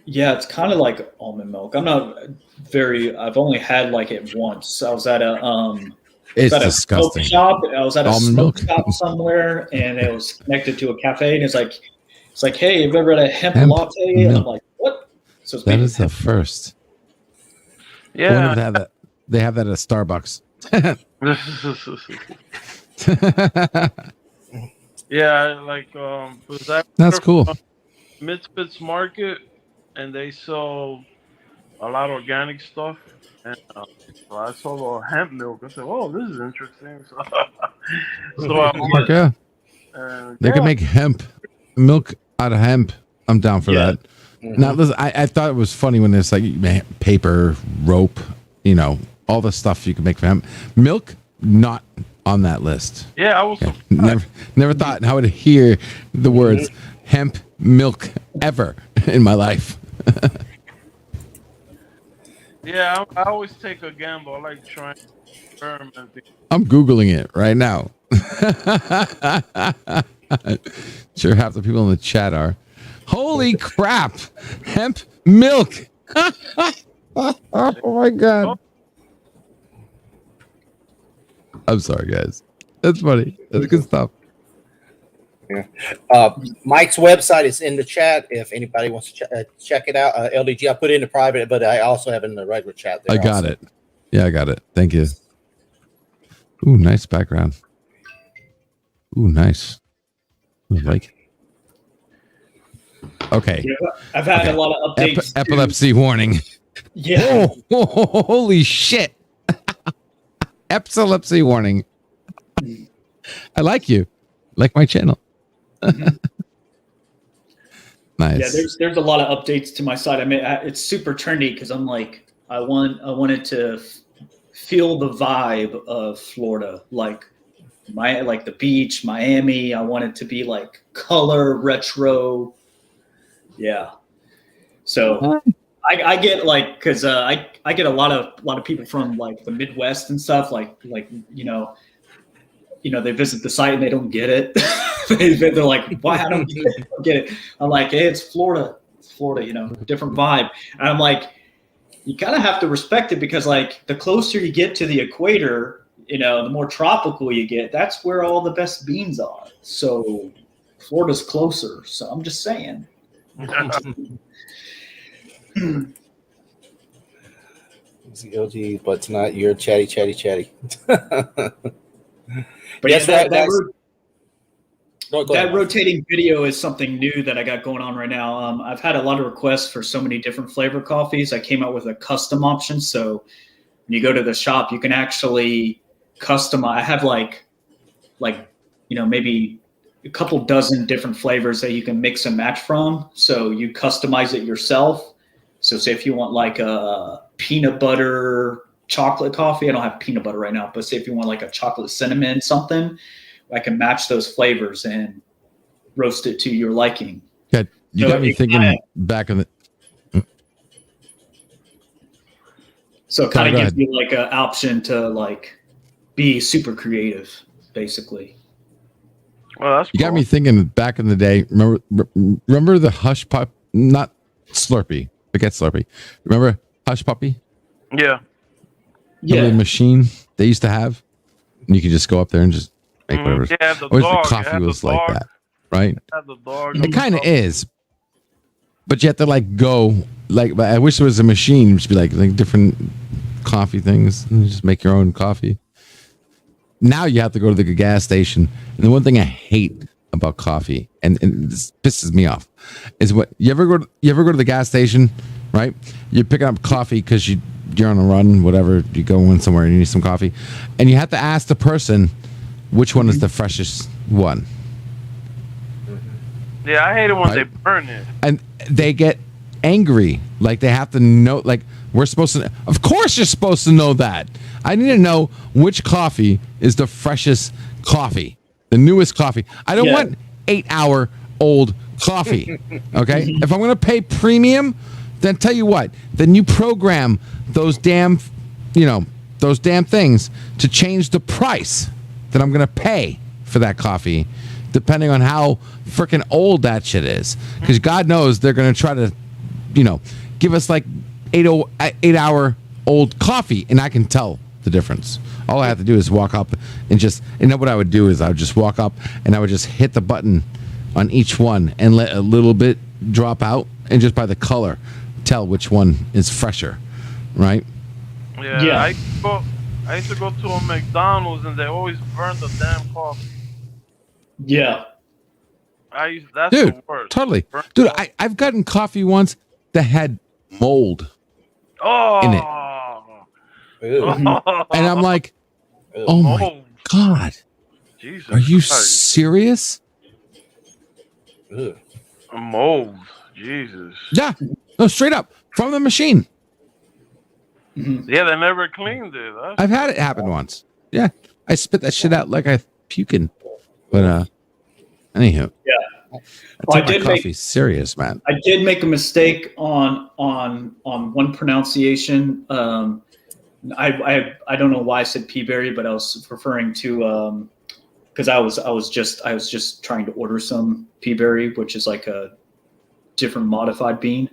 Yeah, it's kind of like almond milk. I've only had like it once. I was at a It's at a disgusting. smoke shop. I was at a Almond smoke milk? shop somewhere, and it was connected to a cafe. And it's like, hey, have you ever had a hemp latte? And I'm milk. like, what? So it's That made is the first. I wonder Yeah. if they have that at Starbucks. Yeah, like was that That's cool. Misfits Market, and they sell a lot of organic stuff. And so I saw the hemp milk. I said, "Oh, this is interesting." So I went, Yeah. and They could make hemp milk out of hemp. I'm down for that. Now, listen, I thought it was funny when there's like paper, rope, all the stuff you can make from hemp. Milk, not on that list. Yeah, I was Never thought I would hear the words hemp milk ever in my life. Yeah, I always take a gamble. I like trying to experiment. I'm Googling it right now. Sure, half the people in the chat are. Holy crap! Hemp milk. Oh my god. I'm sorry, guys. That's funny. That's good stuff. Yeah. Mike's website is in the chat if anybody wants to check it out. LDG, I put it in the private, but I also have it in the regular chat there. I got it. Yeah, I got it. Thank you. Ooh, nice background. Ooh, nice. I like it. Okay. Yeah, I've had a lot of updates. Epilepsy warning. Yeah. Oh, holy shit. Epilepsy warning. I like you. Like my channel. Nice. Yeah, there's a lot of updates to my site. I mean, it's super trendy because I'm like, I wanted to feel the vibe of Florida, like the beach, Miami. I want it to be like color, retro. Yeah. So I get like, because I get a lot of people from like the Midwest and stuff, like they visit the site and they don't get it. They're like, why? I don't get it. I'm like, hey, it's Florida. It's Florida, different vibe. And I'm like, you kind of have to respect it because like the closer you get to the equator, the more tropical you get, that's where all the best beans are. So Florida's closer. So I'm just saying. LG, but tonight you're chatty. But yes, yeah, that rotating video is something new that I got going on right now. I've had a lot of requests for so many different flavor coffees. I came out with a custom option. So when you go to the shop, you can actually customize. I have like maybe a couple dozen different flavors that you can mix and match from. So you customize it yourself. So say if you want like a peanut butter chocolate coffee, I don't have peanut butter right now, but say if you want like a chocolate cinnamon something, I can match those flavors and roast it to your liking. Yeah, you got me thinking back in the. So it kind of gives you like an option to like be super creative, basically. Well, that's You got me thinking back in the day. Remember the Hush Pup? Not Slurpee. Forget Slurpee. Remember Hush Puppy? Yeah. The machine they used to have, and you could just go up there and just make whatever. Yeah, the Or dog. the coffee was like dog. that, right? Had the dog. It kind of is, but you have to like go like. I wish there was a machine to be like different coffee things and just make your own coffee. Now you have to go to the gas station, and the one thing I hate about coffee, and this pisses me off, is what you ever go to the gas station, right? You're picking up coffee because you're on a run, whatever. You go in somewhere and you need some coffee, and you have to ask the person which one is the freshest one. Yeah, I hate it when Right. they burn it. And they get angry, like they have to know, like we're supposed to. Of course, you're supposed to know that. I need to know which coffee is the freshest coffee, the newest coffee. I don't want 8-hour-old coffee. Okay, if I'm going to pay premium, then tell you what, then you program those damn, those damn things to change the price that I'm going to pay for that coffee, depending on how freaking old that shit is. Because God knows they're going to try to, give us like 8-hour old coffee, and I can tell the difference. All I have to do is walk up and what I would do is I would just walk up and I would just hit the button on each one and let a little bit drop out, and just by the color tell which one is fresher, right? Yeah. I used to go to a McDonald's and they always burn the damn coffee. Yeah. That's Dude, the worst. totally. Burn Dude, coffee. I've gotten coffee once that had mold in it. Ew. And I'm like, Ew. oh my Mold. God, Jesus are you Christ. serious? Ew. Mold. Jesus. Yeah, no, straight up from the machine. Yeah, they never cleaned it. That's I've had it happen once. Yeah, I spit that shit out like I puking. But anywho, Yeah. I Well, I take my did make- coffee serious, man. I did make a mistake on one pronunciation. I don't know why I said peaberry, but I was referring to because I was just trying to order some peaberry, which is like a different modified bean.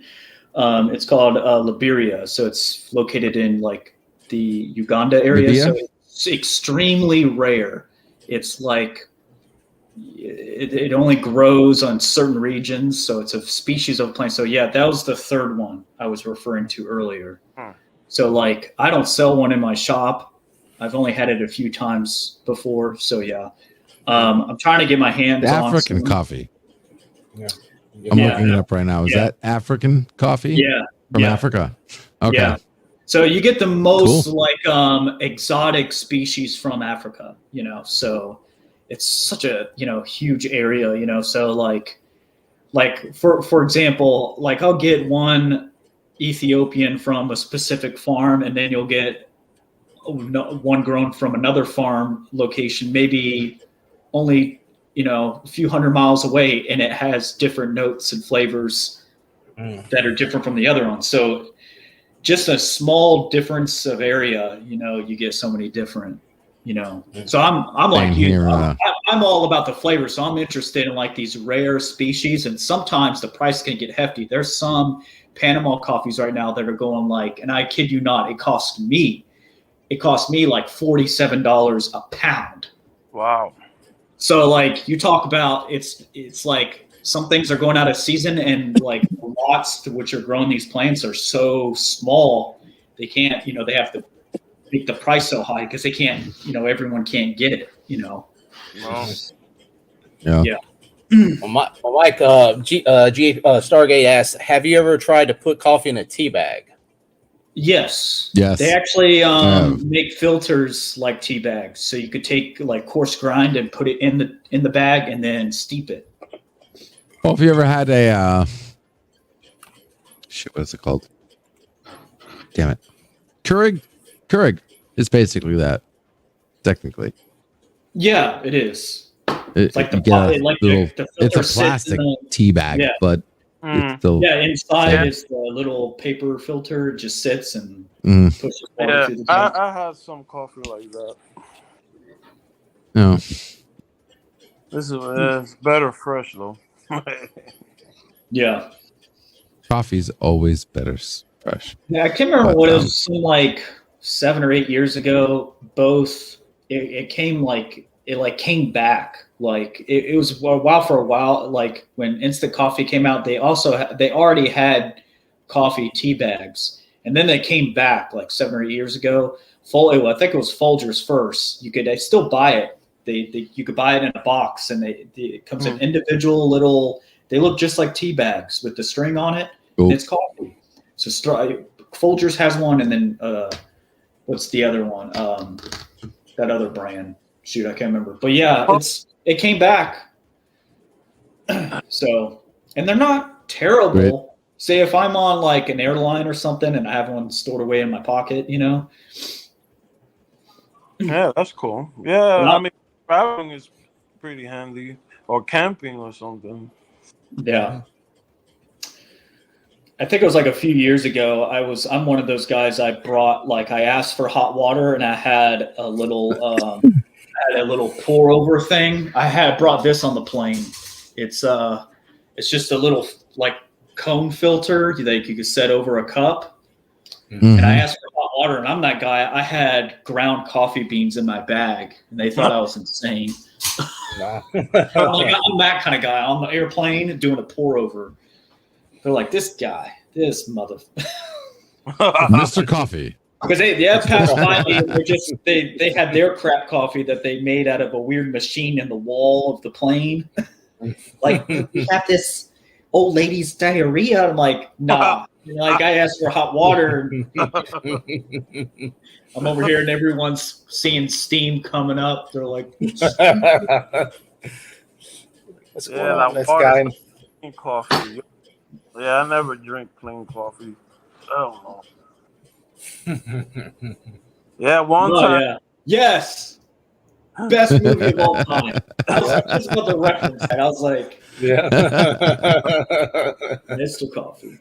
It's called Liberia, so it's located in like the Uganda area. Libya? So it's extremely rare. It's like it only grows on certain regions, so it's a species of plant. So yeah, that was the third one I was referring to earlier. So like I don't sell one in my shop. I've only had it a few times before. So yeah, I'm trying to get my hands The on African some. coffee. Yeah. I'm Yeah. looking it up right now. Is Yeah. that African coffee? Yeah, From yeah. Africa. Okay. Yeah. So you get the most Cool. like exotic species from Africa, so it's such a, huge area, so like for example, like I'll get one Ethiopian from a specific farm, and then you'll get one grown from another farm location, maybe only, a few hundred miles away, and it has different notes and flavors that are different from the other one. So just a small difference of area, you get so many different, So I'm like Same you. here, I'm all about the flavor, so I'm interested in like these rare species, and sometimes the price can get hefty. There's some Panama coffees right now that are going like, and I kid you not, it cost me like $47 a pound. wow. So like you talk about, it's like some things are going out of season, and like lots to which are growing these plants are so small, they can't, they have to make the price so high because they can't, everyone can't get it, No. Yeah. Yeah. Well, Mike, Stargate asks, have you ever tried to put coffee in a tea bag? Yes. Yes. They actually make filters like tea bags, so you could take like coarse grind and put it in the bag and then steep it. Well, if you ever had a what is it called? Damn it. Keurig is basically that, technically. Yeah, it is. It's like the you get a like little, the it's filter a sits plastic in tea bag, Yeah. but it's still yeah, inside Yeah. is the little paper filter. It just sits and Mm. pushes water Yeah, through the top. I had some coffee like that. no. This is it's better fresh though. Yeah. Coffee's always better fresh. Yeah, I can't remember But, what it was like 7 or 8 years ago. Both it came like it like came back. Like it was for a while. Like when instant coffee came out, they already had coffee tea bags, and then they came back like 7 or 8 years ago. I think it was Folgers first. You could still buy it. You could buy it in a box, and it comes in individual little. They look just like tea bags with the string on it. And it's coffee. So Folgers has one, and then what's the other one? That other brand. Shoot, I can't remember. But yeah, it came back. So, and they're not terrible. Right. Say if I'm on like an airline or something, and I have one stored away in my pocket, you know. Yeah, that's cool. Yeah, I mean, traveling is pretty handy, or camping or something. Yeah. I think it was like a few years ago. I'm one of those guys. I asked for hot water, and I had a little pour over thing. I had brought this on the plane. It's just a little like cone filter that you could set over a cup. Mm-hmm. And I asked for hot water, and I'm that guy. I had ground coffee beans in my bag, and they thought I was insane. Wow. I'm that kind of guy on the airplane doing a pour over. They're like, this mother. Mr. Coffee. Because they passed by me, and they had their crap coffee that they made out of a weird machine in the wall of the plane. Like, we have this old lady's diarrhea. I'm like, nah. Like I asked for hot water. I'm over here and everyone's seeing steam coming up. They're like, What's going on, this part guy? of plain coffee. Yeah, I never drink plain coffee. I don't know. Yeah, one time. Yeah. Yes. Best movie of all time. That's what the reference had. I was like, Yeah. Mr. Coffee.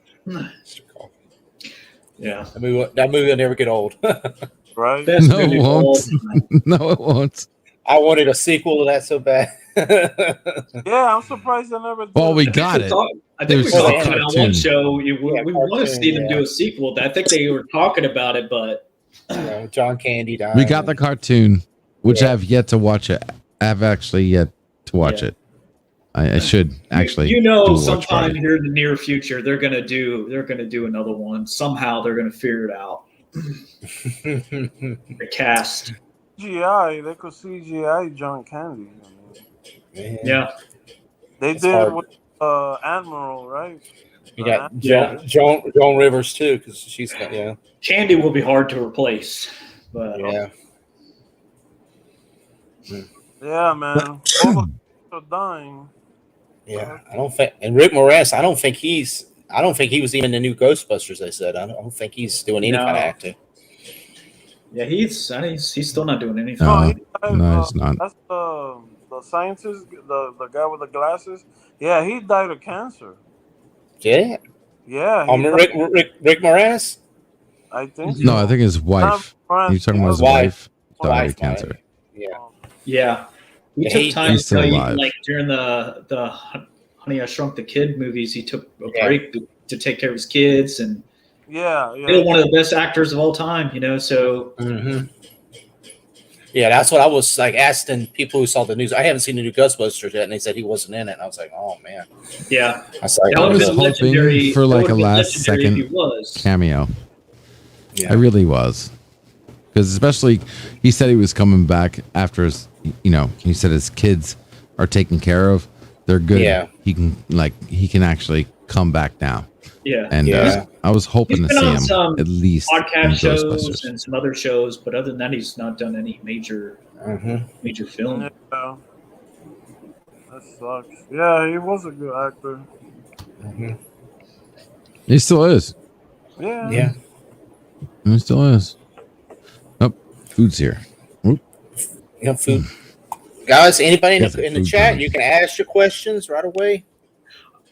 Yeah. That movie will never get old. Right? Best No, it movie of all won't. time. No, it won't. I wanted a sequel to that so bad. Yeah, I'm surprised I never did. Well, we got it. I think we There's talked a about cartoon. one show. We want to see them yeah. do a sequel. I think they were talking about it, but John Candy died. We got the cartoon, which Yeah. I have yet to watch it. I have actually yet to watch Yeah. it. I should actually. you do a know, watch sometime party. here in the near future, they're gonna do another one. Somehow they're gonna figure it out. The cast. CGI, they could CGI John Candy. Yeah. They It's did hard. with Admiral, right? You got Yeah. Joan Rivers too, because she's got Candy will be hard to replace, but yeah. Yeah, man. All the are dying. Yeah, I don't think, and Rick Moranis, I don't think he was even the new Ghostbusters. They said I don't think he's doing any No. kind of acting. yeah, he's still not doing anything. No. he died, No, it's not. That's the scientist, the guy with the glasses. Yeah, he died of cancer. Yeah, Yeah, Rick Moranis. I think. No, I think his wife. Not You're talking about his Wife. wife died Wife of cancer. Yeah, Yeah, we Yeah, took time he's to still tell you, alive. like during the Honey I Shrunk the Kid movies, he took a Yeah. break to take care of his kids, and Yeah, he's one of the best actors of all time. You know, so yeah. That's what I was like asking people who saw the news. I haven't seen the new Ghostbusters yet, and they said he wasn't in it. And I was like, oh man. yeah, I was like, that I would was have been hoping legendary for, that like, would've a been last legendary if second he was. Cameo. yeah. I really was, because especially he said he was coming back after his, he said his kids are taken care of. They're good. Yeah. He can actually come back now. Yeah, And Yeah. I was hoping He's to been see on him some at least in podcast shows Ghostbusters. and some other shows, but other than that, he's not done any major film. Yeah. That sucks. Yeah, he was a good actor. He still is. Yeah. Yeah. He still is. Oh, food's here. Oop. Yeah, food. Guys, anybody Yes, in the food chat, times. you can ask your questions right away.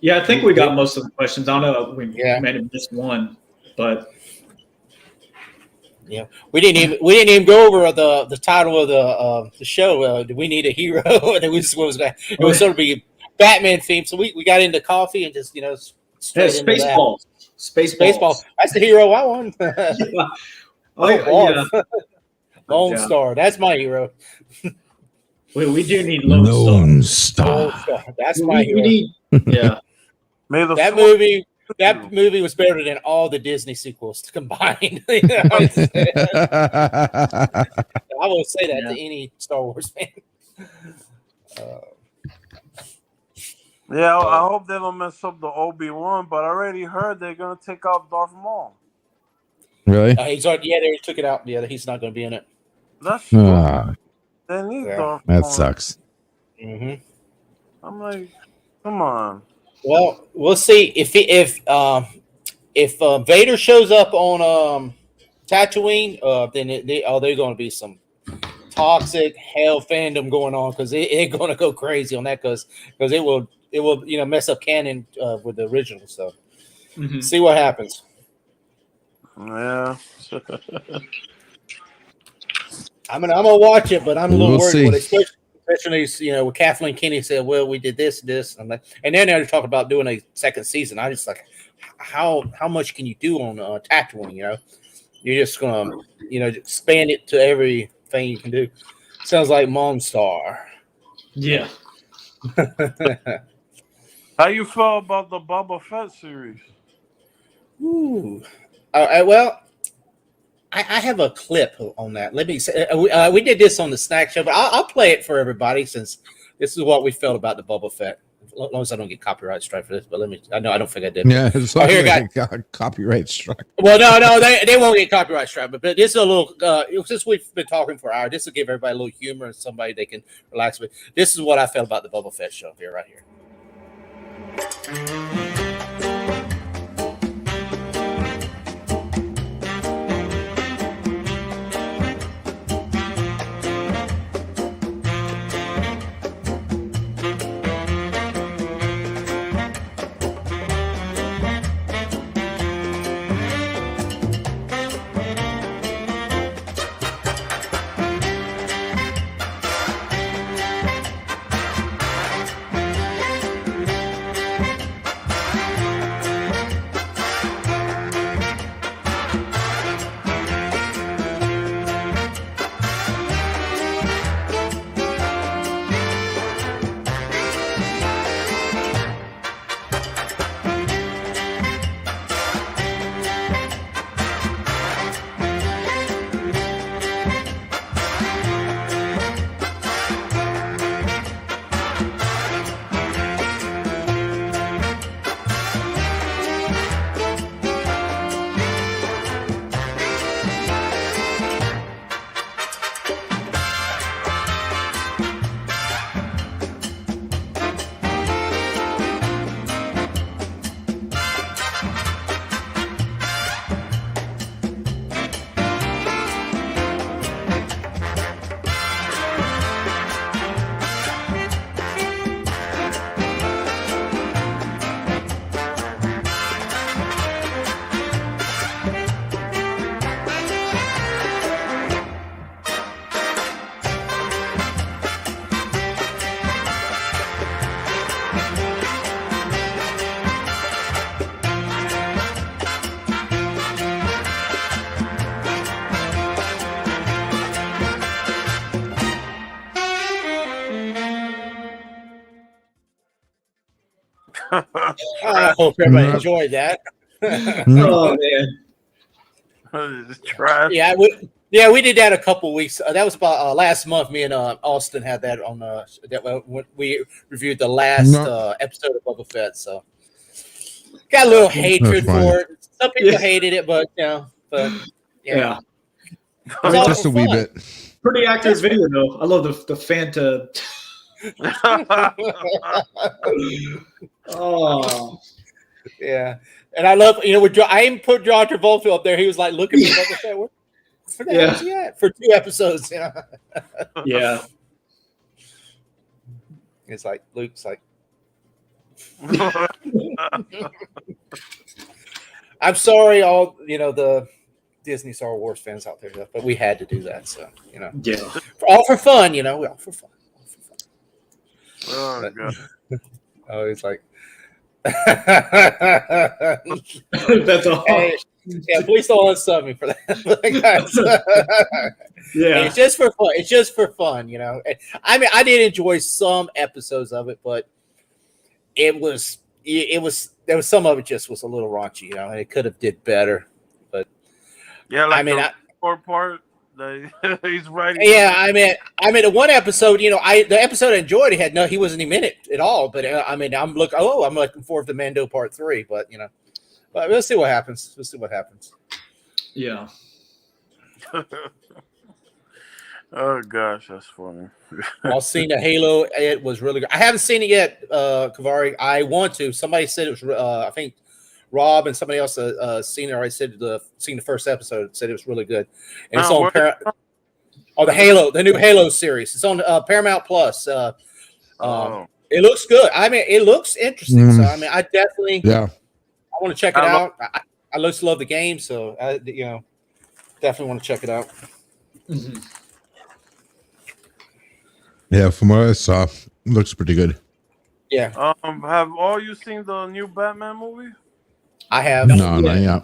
Yeah, I think we got most of the questions. I don't know. We Yeah. might have missed one, but Yeah, we didn't even go over the title of the show. Do we need a hero? And it was sort of be Batman theme. So we got into coffee and just yeah, straight into that. Spaceballs. Baseball. That's the hero I want. Oh, yeah. Lone Yeah. Star. That's my hero. We do need Lone Lone Star. Star. That's my We hero. need, yeah. May the That sword- movie was better than all the Disney sequels combined. You know, I will say that to any Star Wars fan. Yeah, I hope they don't mess up the Obi-Wan, but I already heard they're gonna take out Darth Maul. Really? He's already, yeah, they took it out. Yeah, he's not going to be in it. That's stupid. Ah, They need Yeah, Darth that Maul. sucks. hmm I'm like, come on. Well, we'll see if Vader shows up on Tatooine. Then they're going to be some toxic hell fandom going on because they're going to go crazy on that because it will mess up canon with the original stuff. Mhm. See what happens. Yeah. I'm gonna watch it, but I'm a little We'll worried see. with it, especially with Kathleen Kennedy said, "Well, we did this. I'm like, and then they're talking about doing a second season. I just like, how much can you do on Tatooine? You're just gonna expand it to everything you can do. Sounds like Monstar. Yeah. How you feel about the Boba Fett series? Ooh, well. I have a clip on that. Let me say, we did this on the snack show, but I'll play it for everybody since this is what we felt about the Boba Fett. As long as I don't get copyright strike for this, but I don't think I did. Yeah, it's Oh, here, like copyright struck. Well, no, they won't get copyright strike, but this is a little. Since we've been talking for an hour, this will give everybody a little humor and somebody they can relax with. This is what I felt about the Boba Fett show here, right here. I hope everybody enjoyed that. Oh man. It's trash. Yeah, we did that a couple weeks. That was about last month. Me and Austin had that on when we reviewed the last episode of Boba Fett. So got a little hatred for it. Some people hated it, but yeah. Yeah. It's all Just for a wee fun. bit. Pretty accurate video though. I love the Fanta. Oh. Yeah, and I love I even put John Travolta up there. He was like looking for Boba Fett. Where the hell is he at? For 2 episodes. Yeah. It's like Luke's like. I'm sorry, all the Disney Star Wars fans out there, but we had to do that. So Yeah. all for fun. We all for fun. Oh god. Oh, he's like. That's all. Hey, yeah, please don't unsub me for that. Guys. Yeah. It's just for fun. It's just for fun, you know. I mean, I did enjoy some episodes of it, but there was some of it just was a little raunchy, you know. It could have did better, but Yeah, I like mean, the record part. He's writing. yeah, I mean, the one episode, you know, the episode I enjoyed, he wasn't even in it at all. But I mean, I'm looking forward to Mando Part 3, but you know, but we'll see what happens. We'll see what happens. Yeah. Oh gosh, that's funny. I've seen the Halo. It was really good. I haven't seen it yet, Kavari. I want to. Somebody said it was. I think Rob and somebody else seen it already. Seen the first episode. Said it was really good. And it's on the new Halo series. It's on Paramount Plus. It looks good. I mean, it looks interesting. So I mean, I definitely I want to check it out. I just love the game, so I definitely want to check it out. Mm-hmm. Yeah, from what I saw, it looks pretty good. Yeah. Have all you seen the new Batman movie? I have. No, not yet.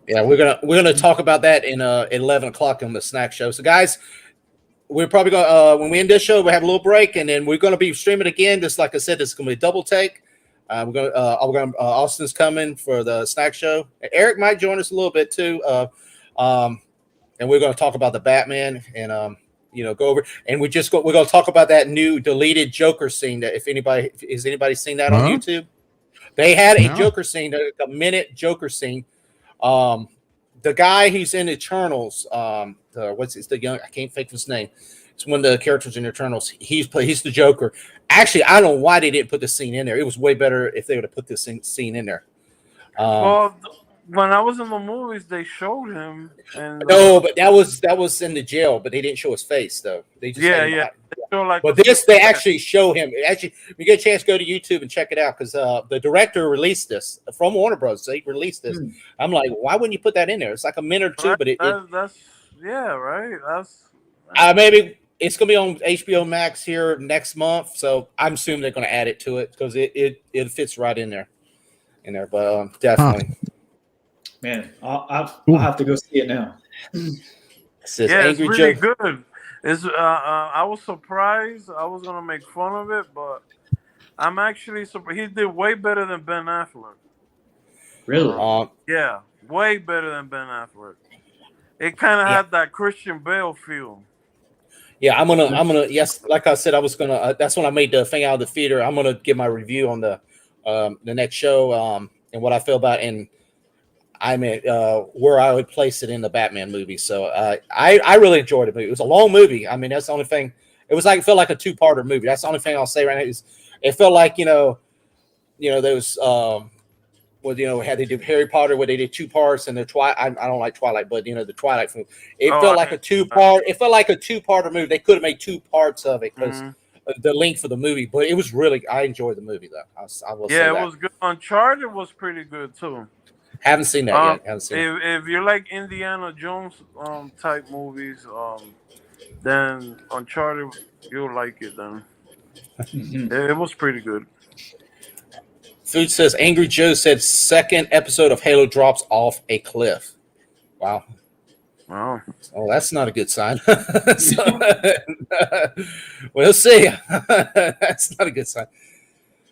Yeah, we're gonna talk about that in 11 o'clock on the snack show. So, guys, we're probably gonna when we end this show, we have a little break, and then we're gonna be streaming again. Just like I said, this is gonna be a double take. Austin's coming for the snack show. Eric might join us a little bit too. And we're gonna talk about the Batman and go over, and we're gonna talk about that new deleted Joker scene. That if anybody seen that on YouTube, they had a Joker scene, a minute Joker scene. The guy he's in Eternals, I can't think of his name. It's one of the characters in Eternals. He's the Joker. Actually, I don't know why they didn't put this scene in there. It was way better if they would have put this scene in there. Well, when I was in the movies, they showed him. And no, but that was in the jail. But they didn't show his face though. They just But they actually show him. Actually, if you get a chance, go to YouTube and check it out because the director released this from Warner Bros. They released this. I'm like, why wouldn't you put that in there? It's like a minute or two, but that's right. That's maybe it's gonna be on HBO Max here next month. So I'm assuming they're gonna add it to it because it fits right in there. But definitely. Man, I'll have to go see it now. it's really good. It's I was surprised. I was gonna make fun of it, but I'm actually surprised. He did way better than Ben Affleck. Really? Yeah, way better than Ben Affleck. It kind of had that Christian Bale feel. Yeah, I'm gonna. Yes, like I said, I was gonna. That's when I made the thing out of the theater. I'm gonna give my review on the next show and what I feel about and. I mean, where I would place it in the Batman movie. So I really enjoyed it. It was a long movie. I mean, that's the only thing. It felt like a two-parter movie. That's the only thing I'll say right now. Is it felt like there was had they did Harry Potter where they did 2 parts and the Twilight. I don't like Twilight, but the Twilight film. It felt like a 2-part. It felt like a 2-parter movie. They could have made 2 parts of it because the length of the movie. But it was really. I enjoyed the movie though. I will say that. It was good. Uncharted was pretty good too. Haven't seen that yet. If you like Indiana Jones type movies, then Uncharted, you'll like it. Then it was pretty good. Food says Angry Joe said second episode of Halo drops off a cliff. Wow. Oh, that's not a good sign. We'll see. That's not a good sign.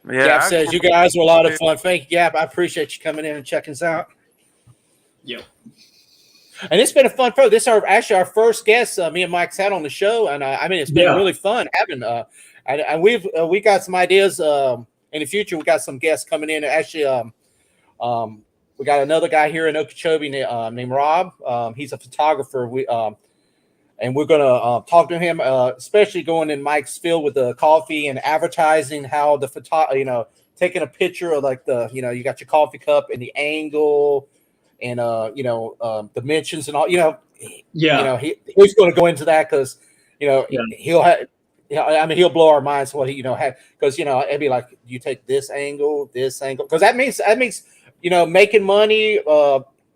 Yeah, Gap says you guys were a lot of fun. Thank you, Gap. I appreciate you coming in and checking us out. Yep. And it's been a fun pro. This is our first guest. Me and Mike's had on the show, and I mean it's been really fun having. And we got some ideas in the future. We got some guests coming in. Actually, we got another guy here in Okeechobee named Rob. He's a photographer. And we're going to talk to him, especially going in Mike's field with the coffee and advertising how the taking a picture of like you got your coffee cup and the angle and, dimensions and all, he's going to go into that because, he'll blow our minds what he, because, it'd be like, you take this angle, because that means, making money,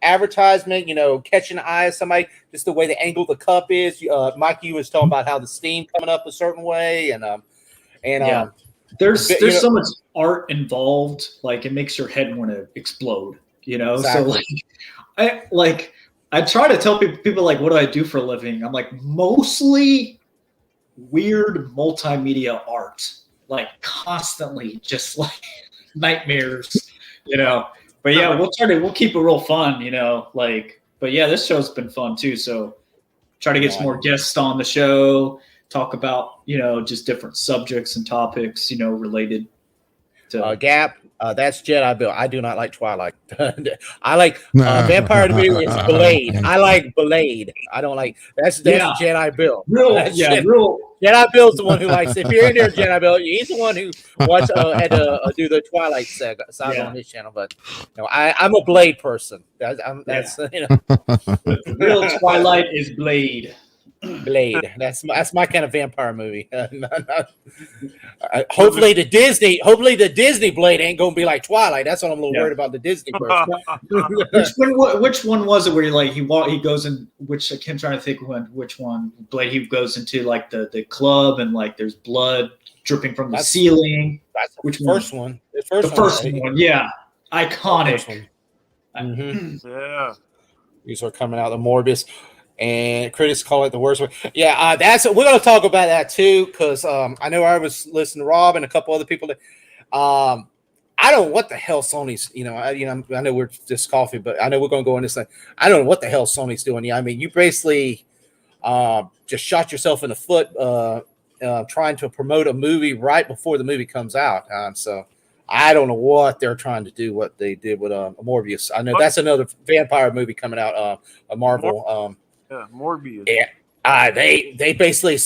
advertisement, catching the eye of somebody, just the way the angle of the cup is. Mikey was talking about how the steam coming up a certain way, there's so much art involved. Like it makes your head want to explode, Exactly. So I try to tell people like, what do I do for a living? I'm like, mostly weird multimedia art, like constantly just like nightmares, But yeah, we'll keep it real fun, like, but yeah, this show's been fun too. So try to get some more guests on the show, talk about, just different subjects and topics, related to Gap. That's Jedi Bill. I do not like Twilight. I like Vampire the movie is Blade. I like Blade. I don't like that's Jedi Bill. Jedi Bill's the one who likes. If you're in there, Jedi Bill, he's the one who watched had to do the Twilight saga on his channel. But I'm a Blade person. That's real Twilight is Blade. Blade. That's my kind of vampire movie. Hopefully the Disney Blade ain't gonna be like Twilight. That's what I'm a little worried about. The Disney person. which one was it where he goes in? Which I can't try to think which one Blade he goes into like the club and like there's blood dripping from the ceiling. That's the first one. The first one, yeah, iconic. Yeah, these are coming out. The Morbius. And critics call it the worst one. Yeah, we're going to talk about that too, because I know I was listening to Rob and a couple other people. I don't know what the hell Sony's. I know we're just coffee, but I know we're going to go in this thing. I don't know what the hell Sony's doing. Yeah, I mean, you basically just shot yourself in the foot trying to promote a movie right before the movie comes out. So I don't know what they're trying to do. What they did with Morbius. I know that's another vampire movie coming out. A Marvel. Morbius. Yeah, they basically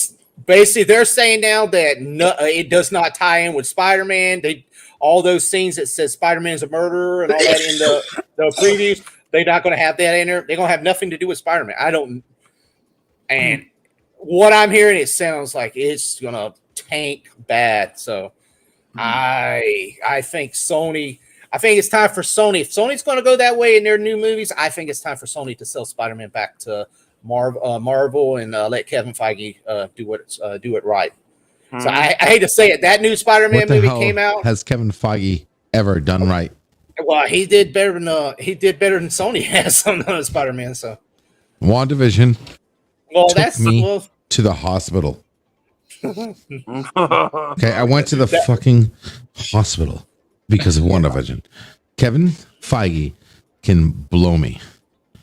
they're saying now that it does not tie in with Spider-Man. All those scenes that says Spider-Man is a murderer and all that in the previews, they're not going to have that in there. They're going to have nothing to do with Spider-Man. And what I'm hearing, it sounds like it's going to tank bad. So I think Sony. I think it's time for Sony. If Sony's going to go that way in their new movies, I think it's time for Sony to sell Spider-Man back to Marvel and let Kevin Feige do it right. So I hate to say it. That new Spider-Man movie came out. Has Kevin Feige ever done right? Well, he did better than Sony has on Spider-Man. So WandaVision. Well, took me to the hospital. Okay, I went to the fucking hospital because of WandaVision. Kevin Feige can blow me.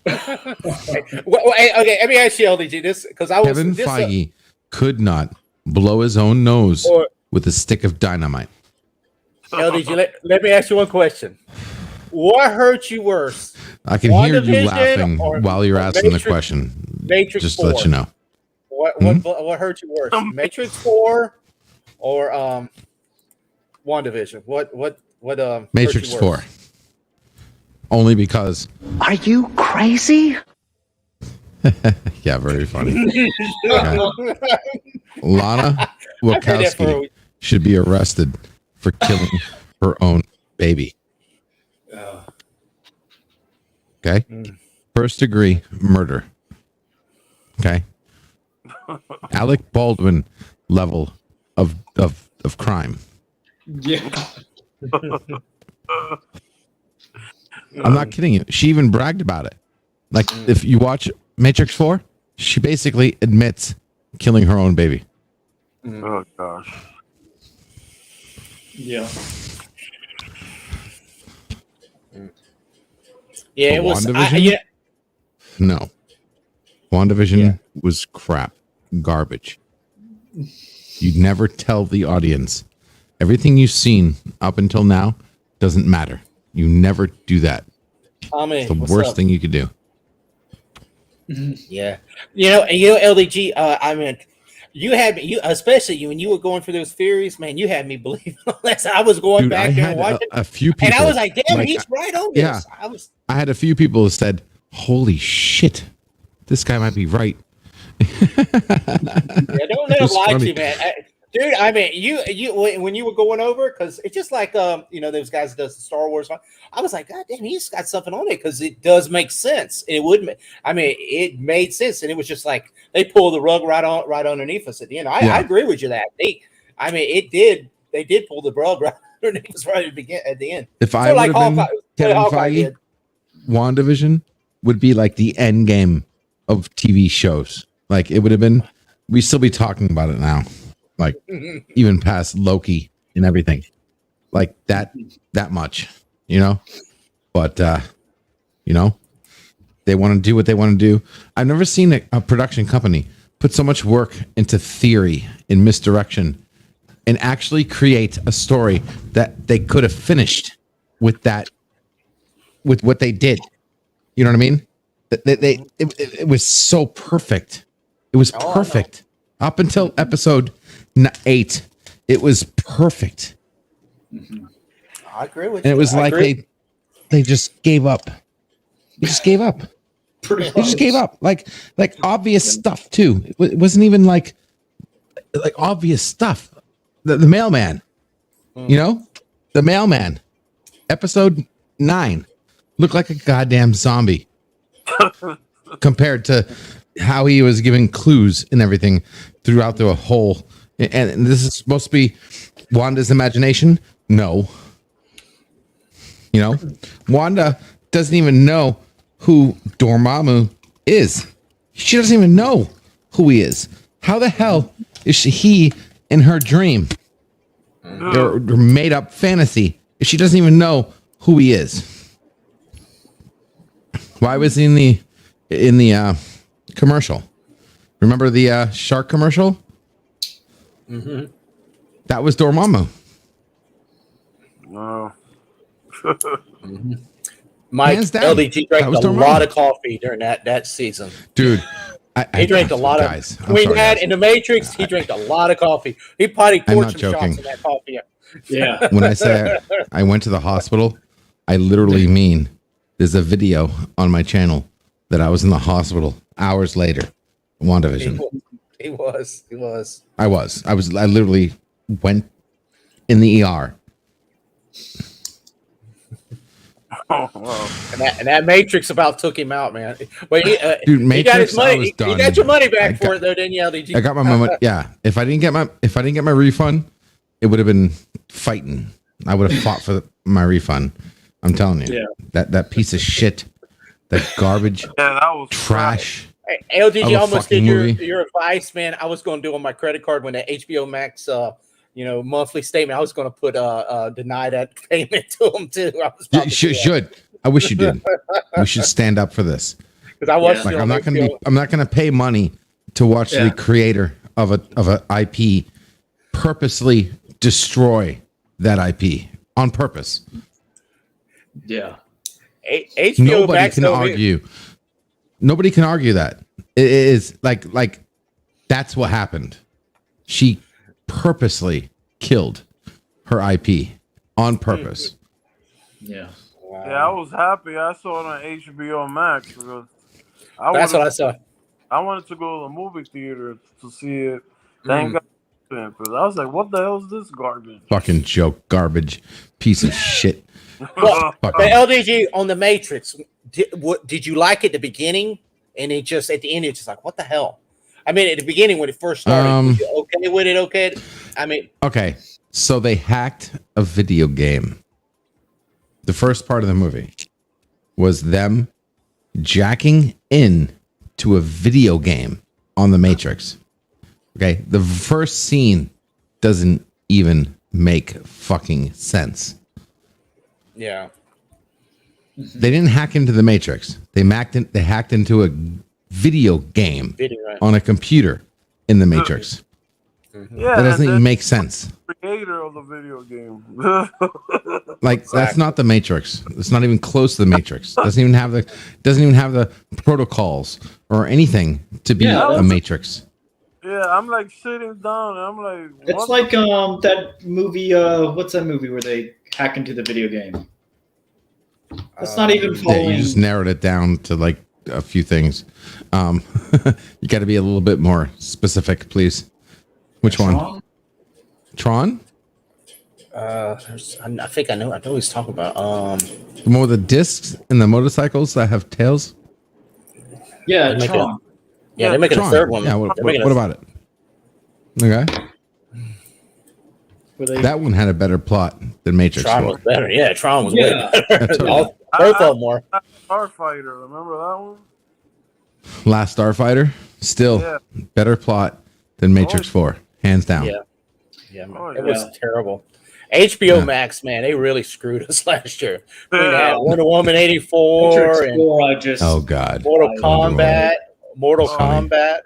Okay, let me ask you, LDG, this because Kevin Feige could not blow his own nose with a stick of dynamite. LDG, let me ask you one question. What hurt you worse? I can hear you laughing while you're asking the question. Matrix just 4. to let you know. What hurt you worse? Matrix 4 or WandaVision? What Matrix 4. Only because. Are you crazy? Yeah, very funny. Okay. Lana Wachowski should be arrested for killing her own baby. Okay? First degree murder. Okay? Alec Baldwin level of crime. Yeah. I'm not kidding you. She even bragged about it. Like, if you watch Matrix 4, she basically admits killing her own baby. Oh, gosh. Yeah. Yeah, it was. No. WandaVision was crap. Garbage. You'd never tell the audience. Everything you've seen up until now doesn't matter. You never do that. It's the worst thing you could do. Yeah. LDG, I mean, especially when you were going for those theories, man, you had me believe unless I was going back there and watching a few people. And I was like, damn, he's right on this. Yeah. I had a few people who said, holy shit, this guy might be right. Don't let him lie to you, man. Dude, I mean, you when you were going over, because it's just like those guys that does the Star Wars one. I was like, God damn, he's got something on it because it does make sense. It made sense, and it was just like they pulled the rug right underneath us at the end. I agree with you that they did pull the rug right underneath us right at the end. If I would have been Kevin Feige, WandaVision would be like the end game of TV shows. Like it would have been, we'd still be talking about it now. Like even past Loki and everything. Like that much, you know? But, you know, they want to do what they want to do. I've never seen a production company put so much work into theory and misdirection and actually create a story that they could have finished with that, with what they did. You know what I mean? It was so perfect. It was perfect up until episode 8. It was perfect. I agree with And you. it was like they just gave up. They just gave up. They just gave up. Like obvious stuff too. It wasn't even like obvious stuff. The mailman, you know, the mailman, episode 9 looked like a goddamn zombie compared to how he was giving clues and everything throughout the whole. And this is supposed to be Wanda's imagination. No, you know, Wanda doesn't even know who Dormammu is. She doesn't even know who he is. How the hell is he in her dream or made up fantasy if she doesn't even know who he is? Why was he in the commercial? Remember the shark commercial? Mm-hmm. That was Dormammu. No. Mike Hands down. LDG drank a lot of coffee during that season. Dude, He drank a lot guys, of. In the Matrix, he drank a lot of coffee. He probably poured some shots in that coffee. Yeah. When I say I went to the hospital, I literally mean there's a video on my channel that I was in the hospital hours later. WandaVision. He was. I literally went in the ER. Oh, wow. And that Matrix about took him out, man. But Dude, he got his Matrix, money. I was done. You got your money back for it, though, didn't you, LDG? I got my money. Yeah, if I didn't get my refund, it would have been fighting. I would have fought for my refund. I'm telling you, that piece of shit, that garbage, Yeah, that was trash. Hey, LDG of a almost did fucking movie. your advice, man. I was going to do on my credit card when the HBO Max, monthly statement. I was going to put deny that payment to them too. I was about to do that. Should. I wish you did. We should stand up for this. Because I watched Like I'm not gonna pay money to watch the creator of a IP purposely destroy that IP on purpose. Yeah. HBO Nobody Max can argue. Nobody can argue that. It is like that's what happened. She purposely killed her IP on purpose. Yeah. Yeah, I was happy I saw it on HBO Max because That's what I saw. I wanted to go to the movie theater to see it. Thank God. Because I was like, what the hell is this garbage? Fucking joke, garbage, piece of shit. Well, the Fucking- LDG on the Matrix, did you like it at the beginning? And it just at the end, it's just like, what the hell? I mean, at the beginning when it first started, was you okay with it? Okay, I mean, okay, so they hacked a video game. The first part of the movie was them jacking in to a video game on the Matrix. Okay, the first scene doesn't even make fucking sense. yeah. They didn't hack into the Matrix. They hacked into a video game Right. on a computer in the Matrix. Yeah, That doesn't and even make sense. the creator of the video game. Like that's not the Matrix. It's not even close to the Matrix. Doesn't even have the protocols or anything to be a Matrix. Yeah, I'm like sitting down and I'm like, It's what like that movie. What's that movie where they hack into the video game? That's not even Yeah, following. you just narrowed it down to like a few things. You got to be a little bit more specific, please. Which one? Tron? I think I know. I know he's talking about. The one with the discs and the motorcycles that have tails? Yeah, They make Tron. Yeah, they're making Tron. a third one. Yeah, what They're making about it? Okay. Where they, That one had a better plot than Matrix. Tron was better. Yeah, Tron was way Yeah. better. Both of them were. Starfighter, remember that one? Last Starfighter, still Yeah. better plot than Matrix 4, hands down. Yeah. Yeah, man. Oh, It yeah. was terrible. HBO Yeah. Max, man, they really screwed us last year. We Yeah. had Wonder Woman 84 Matrix and 4, I just Oh God. Mortal Wonder Kombat. Mortal Oh. Kombat.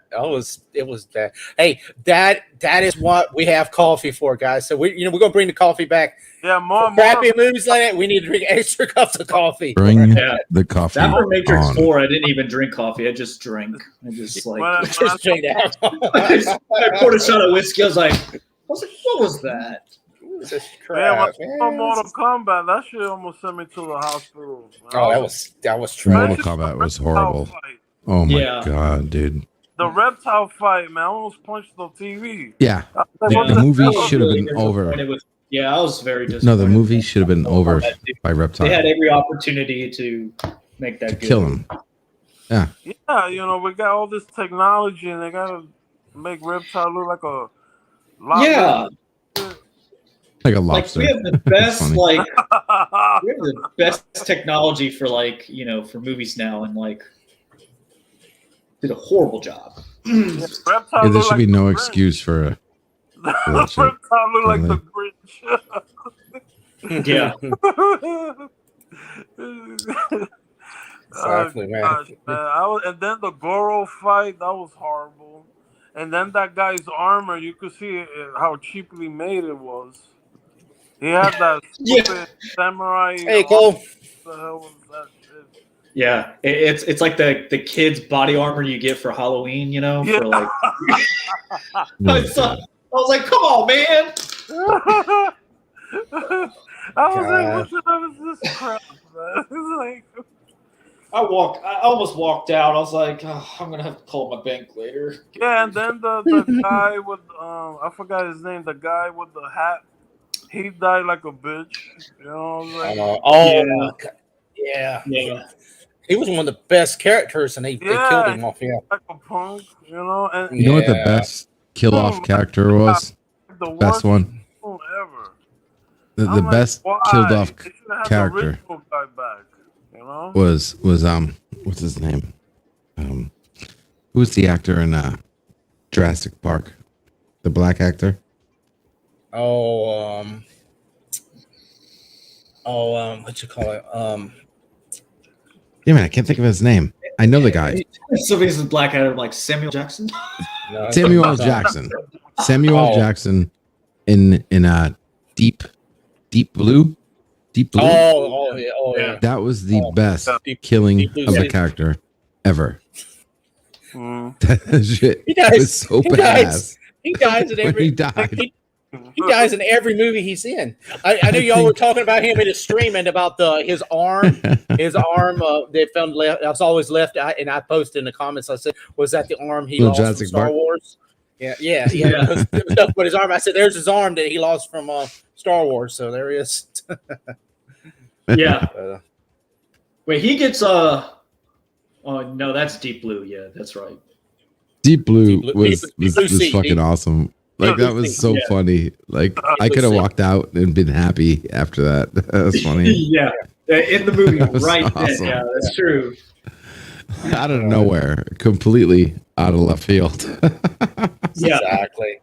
It was bad. Hey, that is what we have coffee for, guys. So we're gonna bring the coffee back. Yeah, more Crappy movies like that, we need to drink extra cups of coffee. Bring Yeah. the coffee After Matrix on. 4, I didn't even drink coffee. I just drank. I just like When I- Just drink that. I poured a shot of whiskey. I was like, what was that? This Yeah, crap, when man. Mortal Kombat, that shit almost sent me to the hospital. Oh, that was Mortal trash. Kombat was Reptile horrible. fight. Oh my Yeah. God, dude. The reptile fight, man, I almost punched the TV. Yeah. I was like, The- what the movie I was should have really been over. disappointed with- yeah, I was very disappointed. No, the movie should have been over by Reptile. They had every opportunity to make that to good. kill him. Yeah, we got all this technology, and they gotta make reptile look like a Yeah, Like a like lobster. we have the That's best, funny. like we have the best technology for for movies now, and did a horrible job. reptile Yeah, there look should like be the no Grinch. excuse for that shit. Reptile look like the Really? Grinch. Yeah, Exactly, man. Gosh, man. And then the Goro fight, that was horrible. And then that guy's armor, you could see how cheaply made it was. He had that Yeah. stupid samurai. Hey, Cole. What the hell was that shit? yeah. It's like the kids' body armor you get for Halloween. Yeah. For like. I was like, come on, man. I was like, God. what the hell is this crap, man? It's like, I almost walked out. I was like, oh, I'm gonna have to call my bank later. yeah, and then the guy with I forgot his name, the guy with the hat, he died like a bitch. You know what I'm saying? Yeah. Yeah. He was one of the best characters, and they killed him off. Yeah. Like a punk, you know, and You know what the Yeah. best kill off character was? the Best worst one. film ever. The I'm like, best why? killed off They should've had the character original guy back, you know? was what's his name? Who's the actor in Jurassic Park? The black actor? What you call it? Yeah, man, I can't think of his name. I know the guy. Somebody's black Adam, like Samuel Jackson. No, Samuel L. Jackson. Samuel L. Oh. Jackson in Deep Blue. Deep Blue. Yeah. That was the Oh, best Deep- killing Deep Blue of a City. character ever. Mm. That shit He dies- was so he badass. dies. He dies in When every. he died. He dies in every movie he's in. I know y'all were talking about him in his stream and about his arm. His arm, they found left. That's always left. And I posted in the comments. I said, "Was that the arm he Little lost from Jurassic Star Park? Wars?" Yeah. Yeah. Because there was nothing but his arm. I said, "There's his arm that he lost from Star Wars." So there he is. Yeah. Uh, Wait, he gets oh no, that's Deep Blue. Yeah, that's right. Deep Blue Deep Blue- was Deep Blue Sea. fucking awesome. Like that was so Yeah. funny. Like I Blue could have Sea. walked out and been happy after that. That was funny. Yeah, in the movie That was right awesome. then. Yeah, that's true. Out of nowhere, completely out of left field. Yeah. Exactly.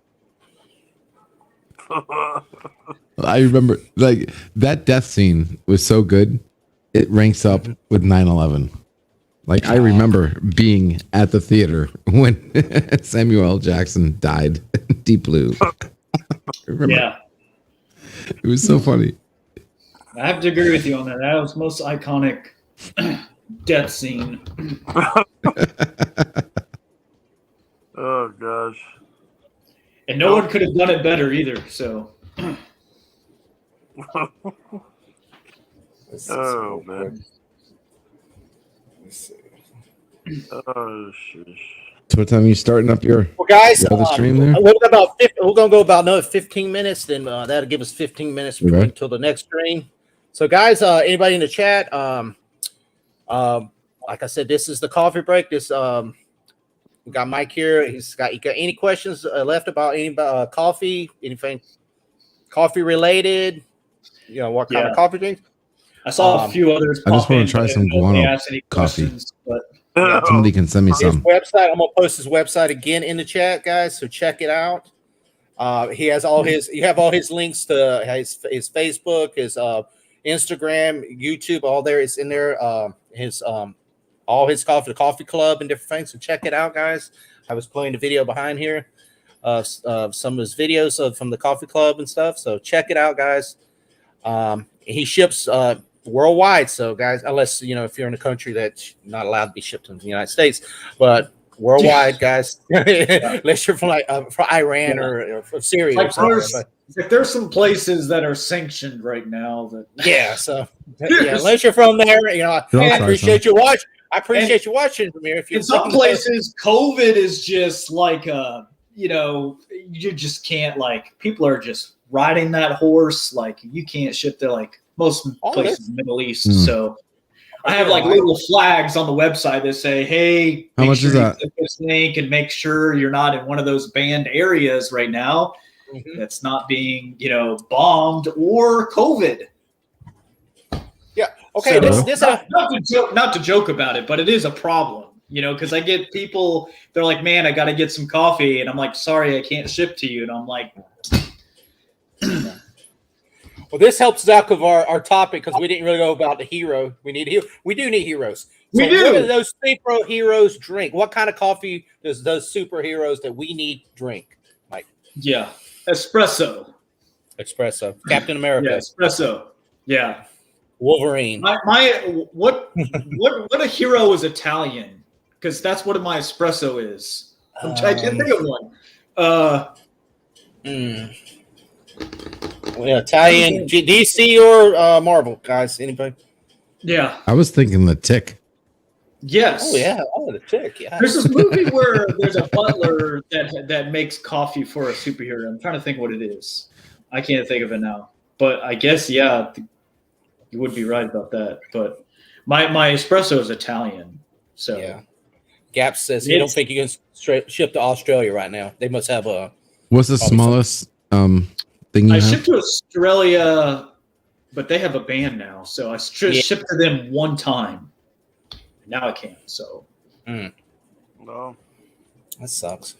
I remember like that death scene was so good. It ranks up with 9/11. Like I remember being at the theater when Samuel L. Jackson died. Deep Blue. I remember. Yeah, It was so funny. I have to agree with you on that. That was the most iconic death scene. Oh gosh. And no one could have done it better either. So Oh man. Oh shit. So what time are you starting up your Well, guys, other stream there? we're gonna go about another 15 minutes. Then that'll give us 15 minutes Okay. until the next stream. So, guys, anybody in the chat? Like I said, this is the coffee break. We got Mike here. You got any questions left about any coffee? Anything coffee related? You know what kind of coffee drinks? I saw a few others. I just pop want to in, try but some nobody guano asked any coffee. questions, But Somebody can send me His some. website. I'm gonna post his website again in the chat, guys. So check it out. He has all his. You have all his links to his Facebook, his Instagram, YouTube. All there is in there. His all his coffee, the coffee club, and different things. So check it out, guys. I was playing the video behind here. Some of his videos from the coffee club and stuff. So check it out, guys. He ships worldwide. So guys, unless if you're in a country that's not allowed to be shipped in the United States, but worldwide, guys. Unless you're from from Iran or from Syria or something. There's some places that are sanctioned right now. So unless you're from there, I appreciate you watching. I appreciate you watching, Ramir. If you're in some places, COVID is just like you just can't, people are just riding that horse. You can't ship to most places in the Middle East. So I have little flags on the website that say, "Hey, how much is that? Click this link and make sure you're not in one of those banned areas right now that's not being bombed or COVID." Yeah. Okay. So, not to joke about it, but it is a problem. Because I get people, they're like, "Man, I got to get some coffee," and I'm like, "Sorry, I can't ship to you." And I'm like, well, this helps us out of our topic because we didn't really go about the hero. We do need heroes. So we do. What do those superheroes drink? What kind of coffee does those superheroes that we need drink? Yeah, espresso. Captain America. Yeah, espresso. Yeah. Wolverine. What a hero is Italian, because that's what my espresso is. I can't think of one. Italian, DC or Marvel, guys. Anybody? Yeah. I was thinking the Tick. Yes. Oh yeah. Oh, the Tick. Yeah. There's this movie where there's a butler that makes coffee for a superhero. I'm trying to think what it is. I can't think of it now. But I guess you would be right about that. But my espresso is Italian. So yeah. Gap says he don't think you can ship to Australia right now. They must have a. What's the smallest thing you have? I shipped to Australia, but they have a ban now. So I shipped to them one time. Now I can't. So. No. That sucks.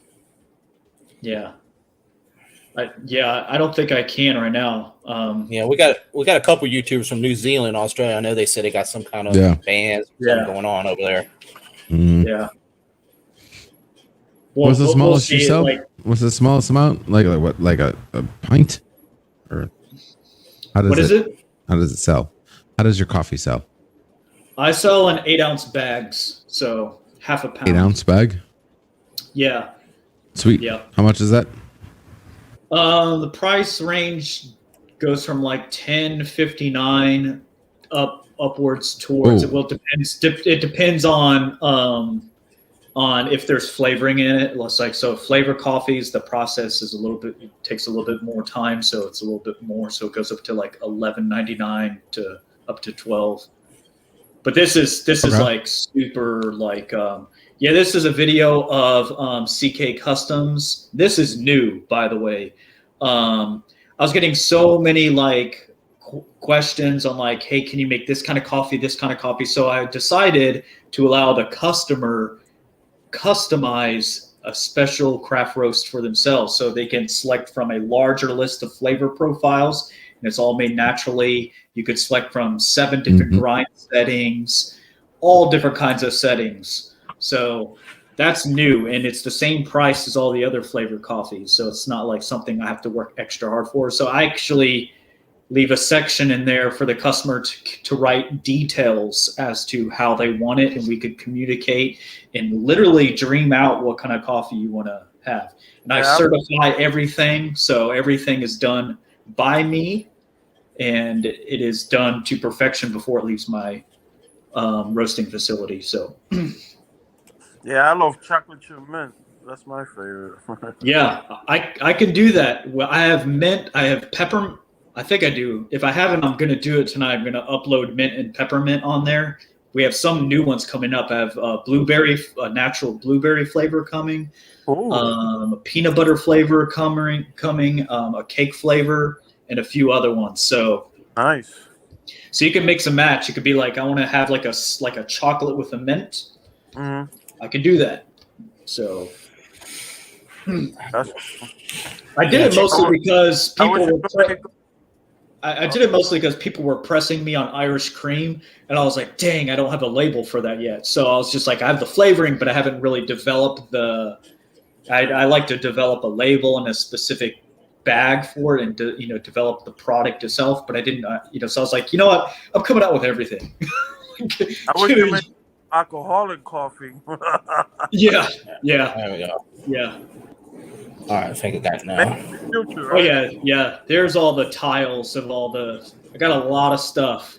Yeah. I don't think I can right now. We got a couple YouTubers from New Zealand, Australia. I know they said they got some kind of bans going on over there. Mm-hmm. Yeah. What's the smallest you sell? What's the smallest amount? Like what? Like a pint? Or how does it sell? How does your coffee sell? I sell in 8-ounce bags, so half a pound. 8-ounce bag? Yeah. Sweet. Yeah. How much is that? The price range goes from $10.59 upwards towards it. Well, it depends on if there's flavoring in it. So flavor coffees, the process is takes a little bit more time, so it's a little bit more. So it goes up to $11.99 to up to $12. But this is super this is a video of CK Customs. This is new, by the way. I was getting so many questions on hey, can you make this kind of coffee? So I decided to allow the customer customize a special craft roast for themselves, so they can select from a larger list of flavor profiles, and it's all made naturally. You could select from 7 different grind settings, all different kinds of settings. So that's new, and it's the same price as all the other flavored coffees. So it's not like something I have to work extra hard for. So I actually leave a section in there for the customer to write details as to how they want it, and we could communicate and literally dream out what kind of coffee you want to have. And I certify everything, so everything is done by me, and it is done to perfection before it leaves my roasting facility. So. Yeah, I love chocolate chip mint. That's my favorite. Yeah, I can do that. Well, I have mint. I have peppermint. I think I do. If I haven't, I'm going to do it tonight. I'm going to upload mint and peppermint on there. We have some new ones coming up. I have blueberry, natural blueberry flavor coming, a peanut butter flavor coming, a cake flavor, and a few other ones. So nice. So you can mix and match. It could be like, I want to have like a chocolate with a mint. Mhm. I can do that. So That's I did it mostly because I wish people it were. could- I did it mostly because people were pressing me on Irish cream, and I was like, "Dang, I don't have a label for that yet." So I was just like, "I have the flavoring, but I haven't really developed the." I like to develop a label and a specific bag for it, and develop the product itself. But I didn't, So I was like, you know what? I'm coming out with everything. I wish you made alcoholic coffee. Yeah. There we go. Yeah. All right, I think I got it now. Future, Oh right? yeah. There's all the tiles of all the. I got a lot of stuff.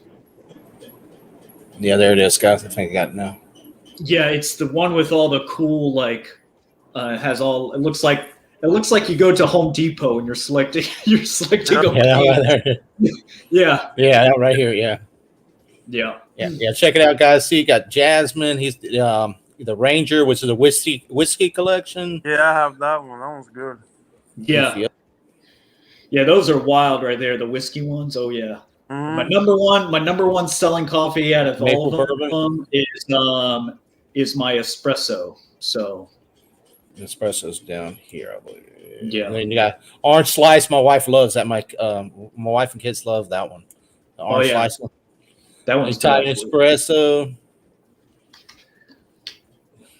Yeah, there it is, guys. I think I got it now. Yeah, it's the one with all the cool it has all. It looks like you go to Home Depot and you're selecting. You're selecting. Yeah, right there. Yeah. Yeah, that right here. Yeah. Yeah. Yeah. Check it out, guys. See, you got Jasmine. He's the Ranger, which is a whiskey collection. Yeah, I have that one. That one's good. Yeah. Yeah, those are wild right there. The whiskey ones. Oh yeah. Mhm. My number one selling coffee out of Maple all of bourbon? them is my espresso. So Espresso's down here, I believe. Yeah. And then you got orange slice. My wife loves that. My wife and kids love that one. The orange slice one. that one's Italian good. espresso.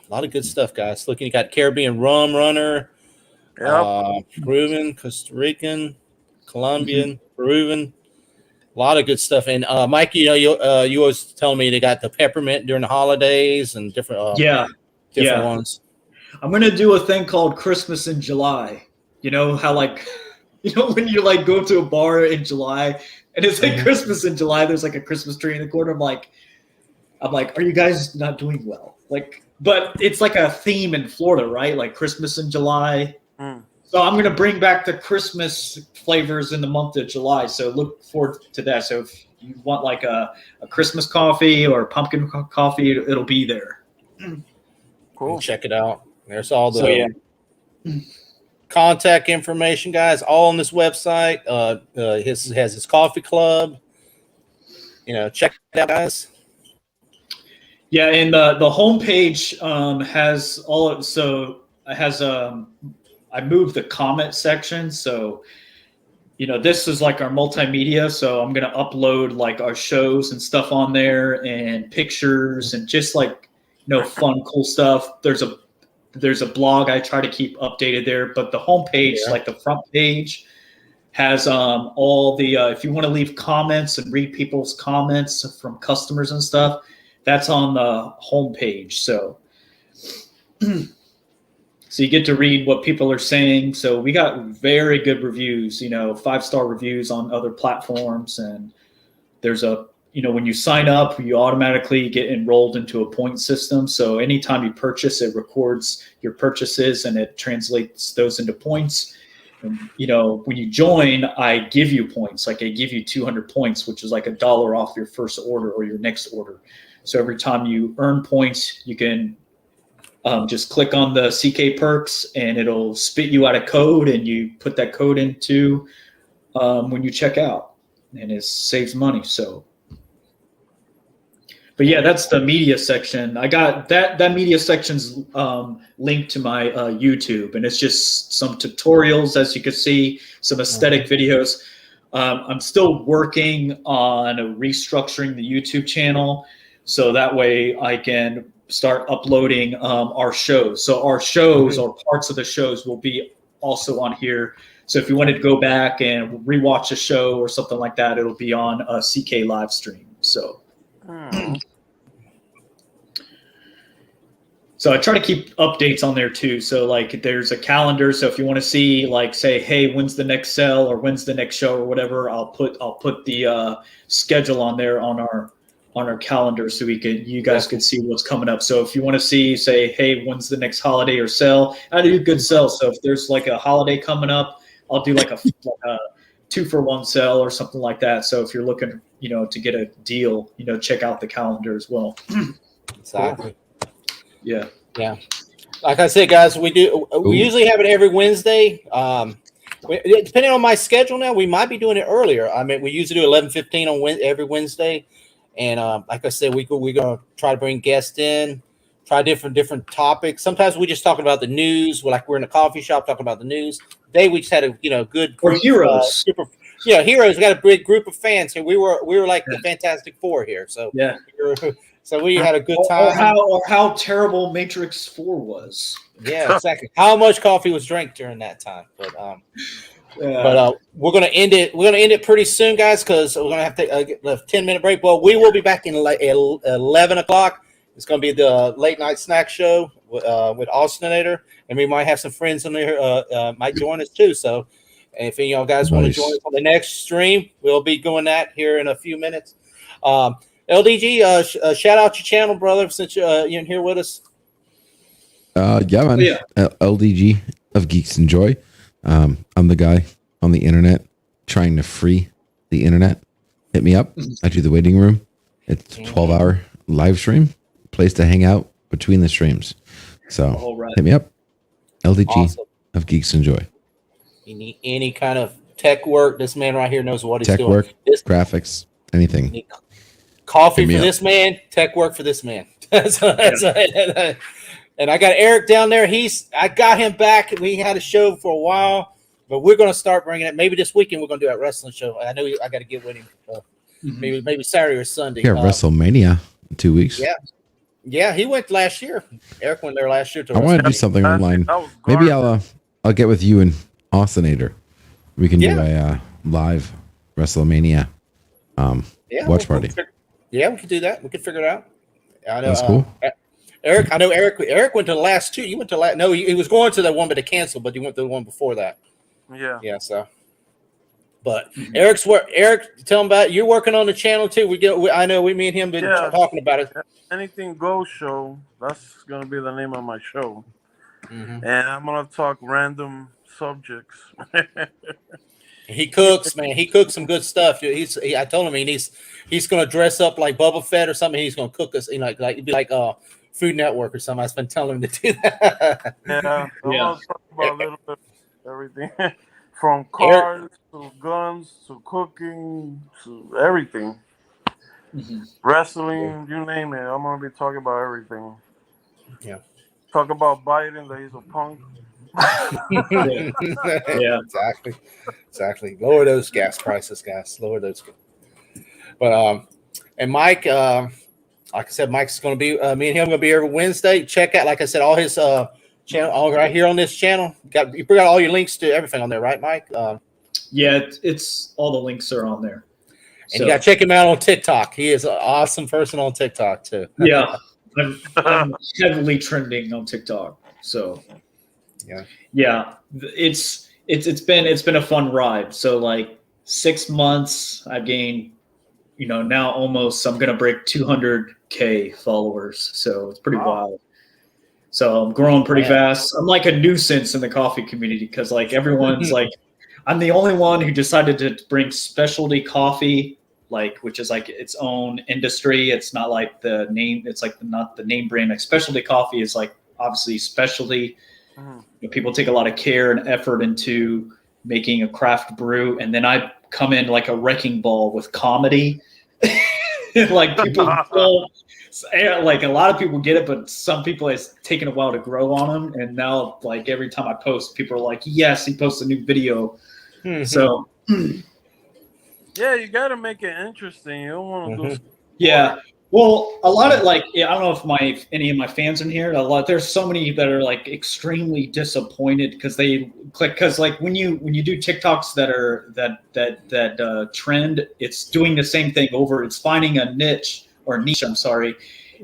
A lot of good stuff, guys. Looking, you got Caribbean rum runner, Yep. Peruvian, Costa Rican, Colombian, Peruvian. A lot of good stuff. And Mike, you always telling me they got the peppermint during the holidays and different different ones. I'm gonna do a thing called Christmas in July. You know how when you go to a bar in July and it's like Christmas in July, there's like a Christmas tree in the corner. I'm like, are you guys not doing well? But it's like a theme in Florida, right? Like Christmas in July. Mm. So I'm gonna bring back the Christmas flavors in the month of July. So look forward to that. So if you want like a Christmas coffee or pumpkin coffee, it'll be there. Cool. Check it out. There's all the contact information, guys, all on this website. His has his coffee club. Check it out, guys. Yeah, and the homepage has all. So it has I moved the comment section. So this is like our multimedia. So I'm gonna upload like our shows and stuff on there, and pictures, and just fun, cool stuff. There's a blog I try to keep updated there, but the homepage, like the front page, has all the if you want to leave comments and read people's comments from customers and stuff, that's on the homepage. So you get to read what people are saying. So we got very good reviews, 5-star reviews on other platforms, and there's when you sign up, you automatically get enrolled into a point system. So anytime you purchase, it records your purchases and it translates those into points. And, when you join, I give you points. Like I give you 200 points, which is like $1 off your first order or your next order. So every time you earn points, you can just click on the CK Perks and it'll spit you out a code, and you put that code into when you check out, and it saves money. So. But yeah, that's the media section. I got that media section's linked to my YouTube, and it's just some tutorials, as you can see, some aesthetic videos. I'm still working on restructuring the YouTube channel, so that way I can start uploading our shows. So our shows or parts of the shows will be also on here. So if you wanted to go back and rewatch a show or something like that, it'll be on a CK live stream. So. So I try to keep updates on there too. So like there's a calendar. So if you want to see say, hey, when's the next sale or when's the next show or whatever, I'll put the schedule on there on our calendar, so you guys could see what's coming up. So if you want to say, hey, when's the next holiday or sale? I do good sales. So if there's like a holiday coming up, I'll do like a 2-for-1 sale or something like that. So if you're looking, to get a deal, check out the calendar as well. Exactly. Yeah. Like I said, guys, we usually have it every Wednesday. Depending on my schedule now, we might be doing it earlier. I mean, we usually do 11:15 on every Wednesday, and like I said, we're gonna try to bring guests in, try different topics. Sometimes we just talking about the news. We're in a coffee shop talking about the news. Today we just had a good Or group, heroes. Heroes. We got a big group of fans here. We were like the Fantastic Four here. So Yeah. So we had a good Or time. how terrible Matrix 4 was. Yeah, exactly. How much coffee was drank during that time? But we're gonna end it. We're gonna end it pretty soon, guys, because we're gonna have to get a 10-minute break. Well, we will be back in like 11 o'clock. It's gonna be the late night snack show with Austinator, and we might have some friends in there might join us too. So, if any of y'all guys want to join us on the next stream, we'll be doing that here in a few minutes. LDG, shout out your channel, brother, since you're in here with us. Yeah, man. Yeah. LDG of Geeks Enjoy. I'm the guy on the internet trying to free the internet. Hit me up. I do the waiting room. It's a 12-hour live stream, place to hang out between the streams. So hit me up. LDG of Geeks Enjoy. You need any kind of tech work, this man right here knows what he's doing. Tech work, graphics, anything. Coffee for this man, tech work for this man. And I got Eric down there. I got him back. We had a show for a while, but we're going to start bringing it. Maybe this weekend we're going to do a wrestling show. I know I got to get with him. Maybe Saturday or Sunday. Yeah, WrestleMania in 2 weeks. Yeah, he went last year. Eric went there last year. I want to do something online. Maybe I'll get with you and Austinator. We can do a live WrestleMania watch party. We could do that. We could figure it out. I know. That's cool. Eric, I know Eric went to the last two. You went to no, he was going to the one, but they canceled. But he went to the one before that. Yeah. So, but Eric, tell him about it. You're working on the channel too. I know me and him been talking about it. Anything Goes show. That's gonna be the name of my show, Mm-hmm. and I'm gonna talk random subjects. He cooks, man. He cooks some good stuff. I told him he's going to dress up like Bubba Fett or something. He's going to cook us, like it'd be like Food Network or something. I've been telling him to do that. I want to talk about a little bit of everything, from cars to guns to cooking to everything, wrestling, you name it. I'm going to be talking about everything. Yeah. Talk about Biden, that he's a punk. Exactly. Lower those gas prices, guys. Lower those. But and Mike, like I said, Mike's going to be me and him going to be every Wednesday. Check out, like I said, all his channel, all right here on this channel. You got all your links to everything on there, right, Mike? It's all the links are on there. And you got to check him out on TikTok. He is an awesome person on TikTok too. Yeah, I'm heavily trending on TikTok. So. Yeah, it's been a fun ride. So like 6 months, I've gained, now almost I'm gonna break 200K followers. So it's pretty wild. So I'm growing pretty fast. I'm like a nuisance in the coffee community because like everyone's like, I'm the only one who decided to bring specialty coffee, like which is like its own industry. It's not like the name. It's like not the name brand. Like specialty coffee is like obviously specialty. People take a lot of care and effort into making a craft brew, and then I come in like a wrecking ball with comedy. Like people don't, like a lot of people get it, but some people it's taken a while to grow on them. And now, like every time I post, people are like, "Yes, he posts a new video." So, yeah, you got to make it interesting. You don't want to do. Yeah. Well, a lot of I don't know if any of my fans in here. There's so many that are like extremely disappointed because they click because like when you do TikToks that trend, it's doing the same thing over. It's finding a niche. I'm sorry,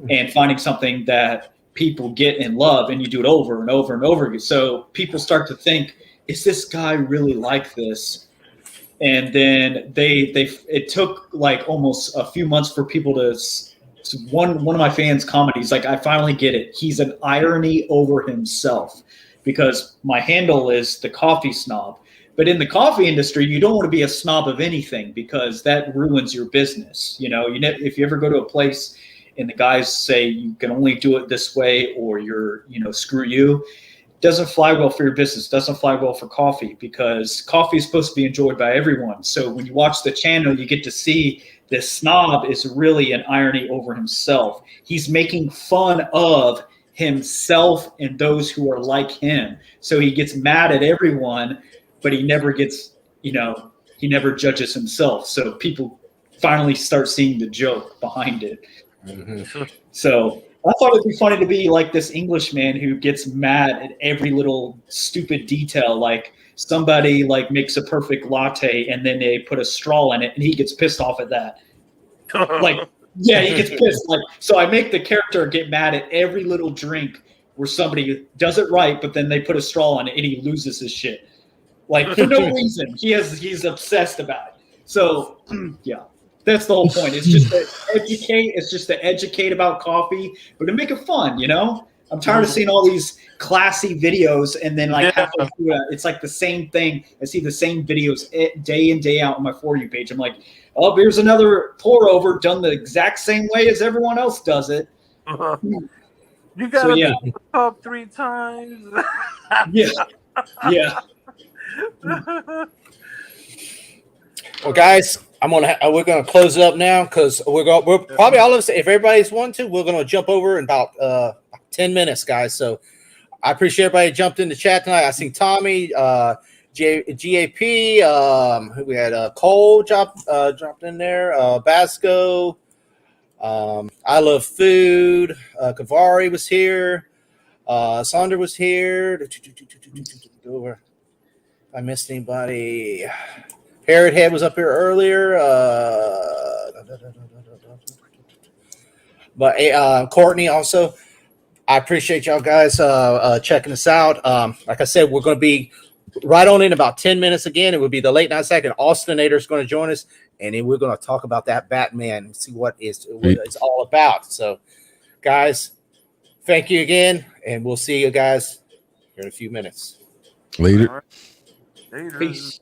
and finding something that people get and love, and you do it over and over and over again. So people start to think, is this guy really like this? And then it took like almost a few months for people to. One of my fans commented, he's like, I finally get it. He's an irony over himself because my handle is the coffee snob. But in the coffee industry, you don't want to be a snob of anything because that ruins your business. If you ever go to a place and the guys say you can only do it this way or you're, screw you, doesn't fly well for your business, doesn't fly well for coffee, because coffee is supposed to be enjoyed by everyone. So when you watch the channel, you get to see this snob is really an irony over himself. He's making fun of himself and those who are like him. So he gets mad at everyone, but he never gets, he never judges himself. So people finally start seeing the joke behind it. Mm-hmm. So I thought it'd be funny to be like this Englishman who gets mad at every little stupid detail. Like somebody like makes a perfect latte and then they put a straw in it, and he gets pissed off at that. Like, yeah, he gets pissed. Like, so I make the character get mad at every little drink where somebody does it right, but then they put a straw in it and he loses his shit. Like for no reason. He's obsessed about it. So yeah. That's the whole point. It's just to educate. It's just to educate about coffee, but to make it fun. I'm tired of seeing all these classy videos, and then like halfway through it's like the same thing. I see the same videos day in, day out on my For You page. I'm like, oh, here's another pour over done the exact same way as everyone else does it. You gotta do the cup 3 times. Yeah. Well, guys, we're gonna close it up now because we're probably all of us. If everybody's wanting to, we're gonna jump over in about 10 minutes, guys. So I appreciate everybody who jumped in the chat tonight. I seen Tommy, GAP. We had Cole dropped in there. Basco. I Love Food. Kavari was here. Sonder was here. Over. If I missed anybody. Parrot Head was up here earlier. But Courtney also. I appreciate y'all guys checking us out. Like I said, we're going to be right on in about 10 minutes again. It will be the late night second. Austinator is going to join us, and then we're going to talk about that Batman and see what it's all about. So, guys, thank you again, and we'll see you guys here in a few minutes. Later. Later. Peace.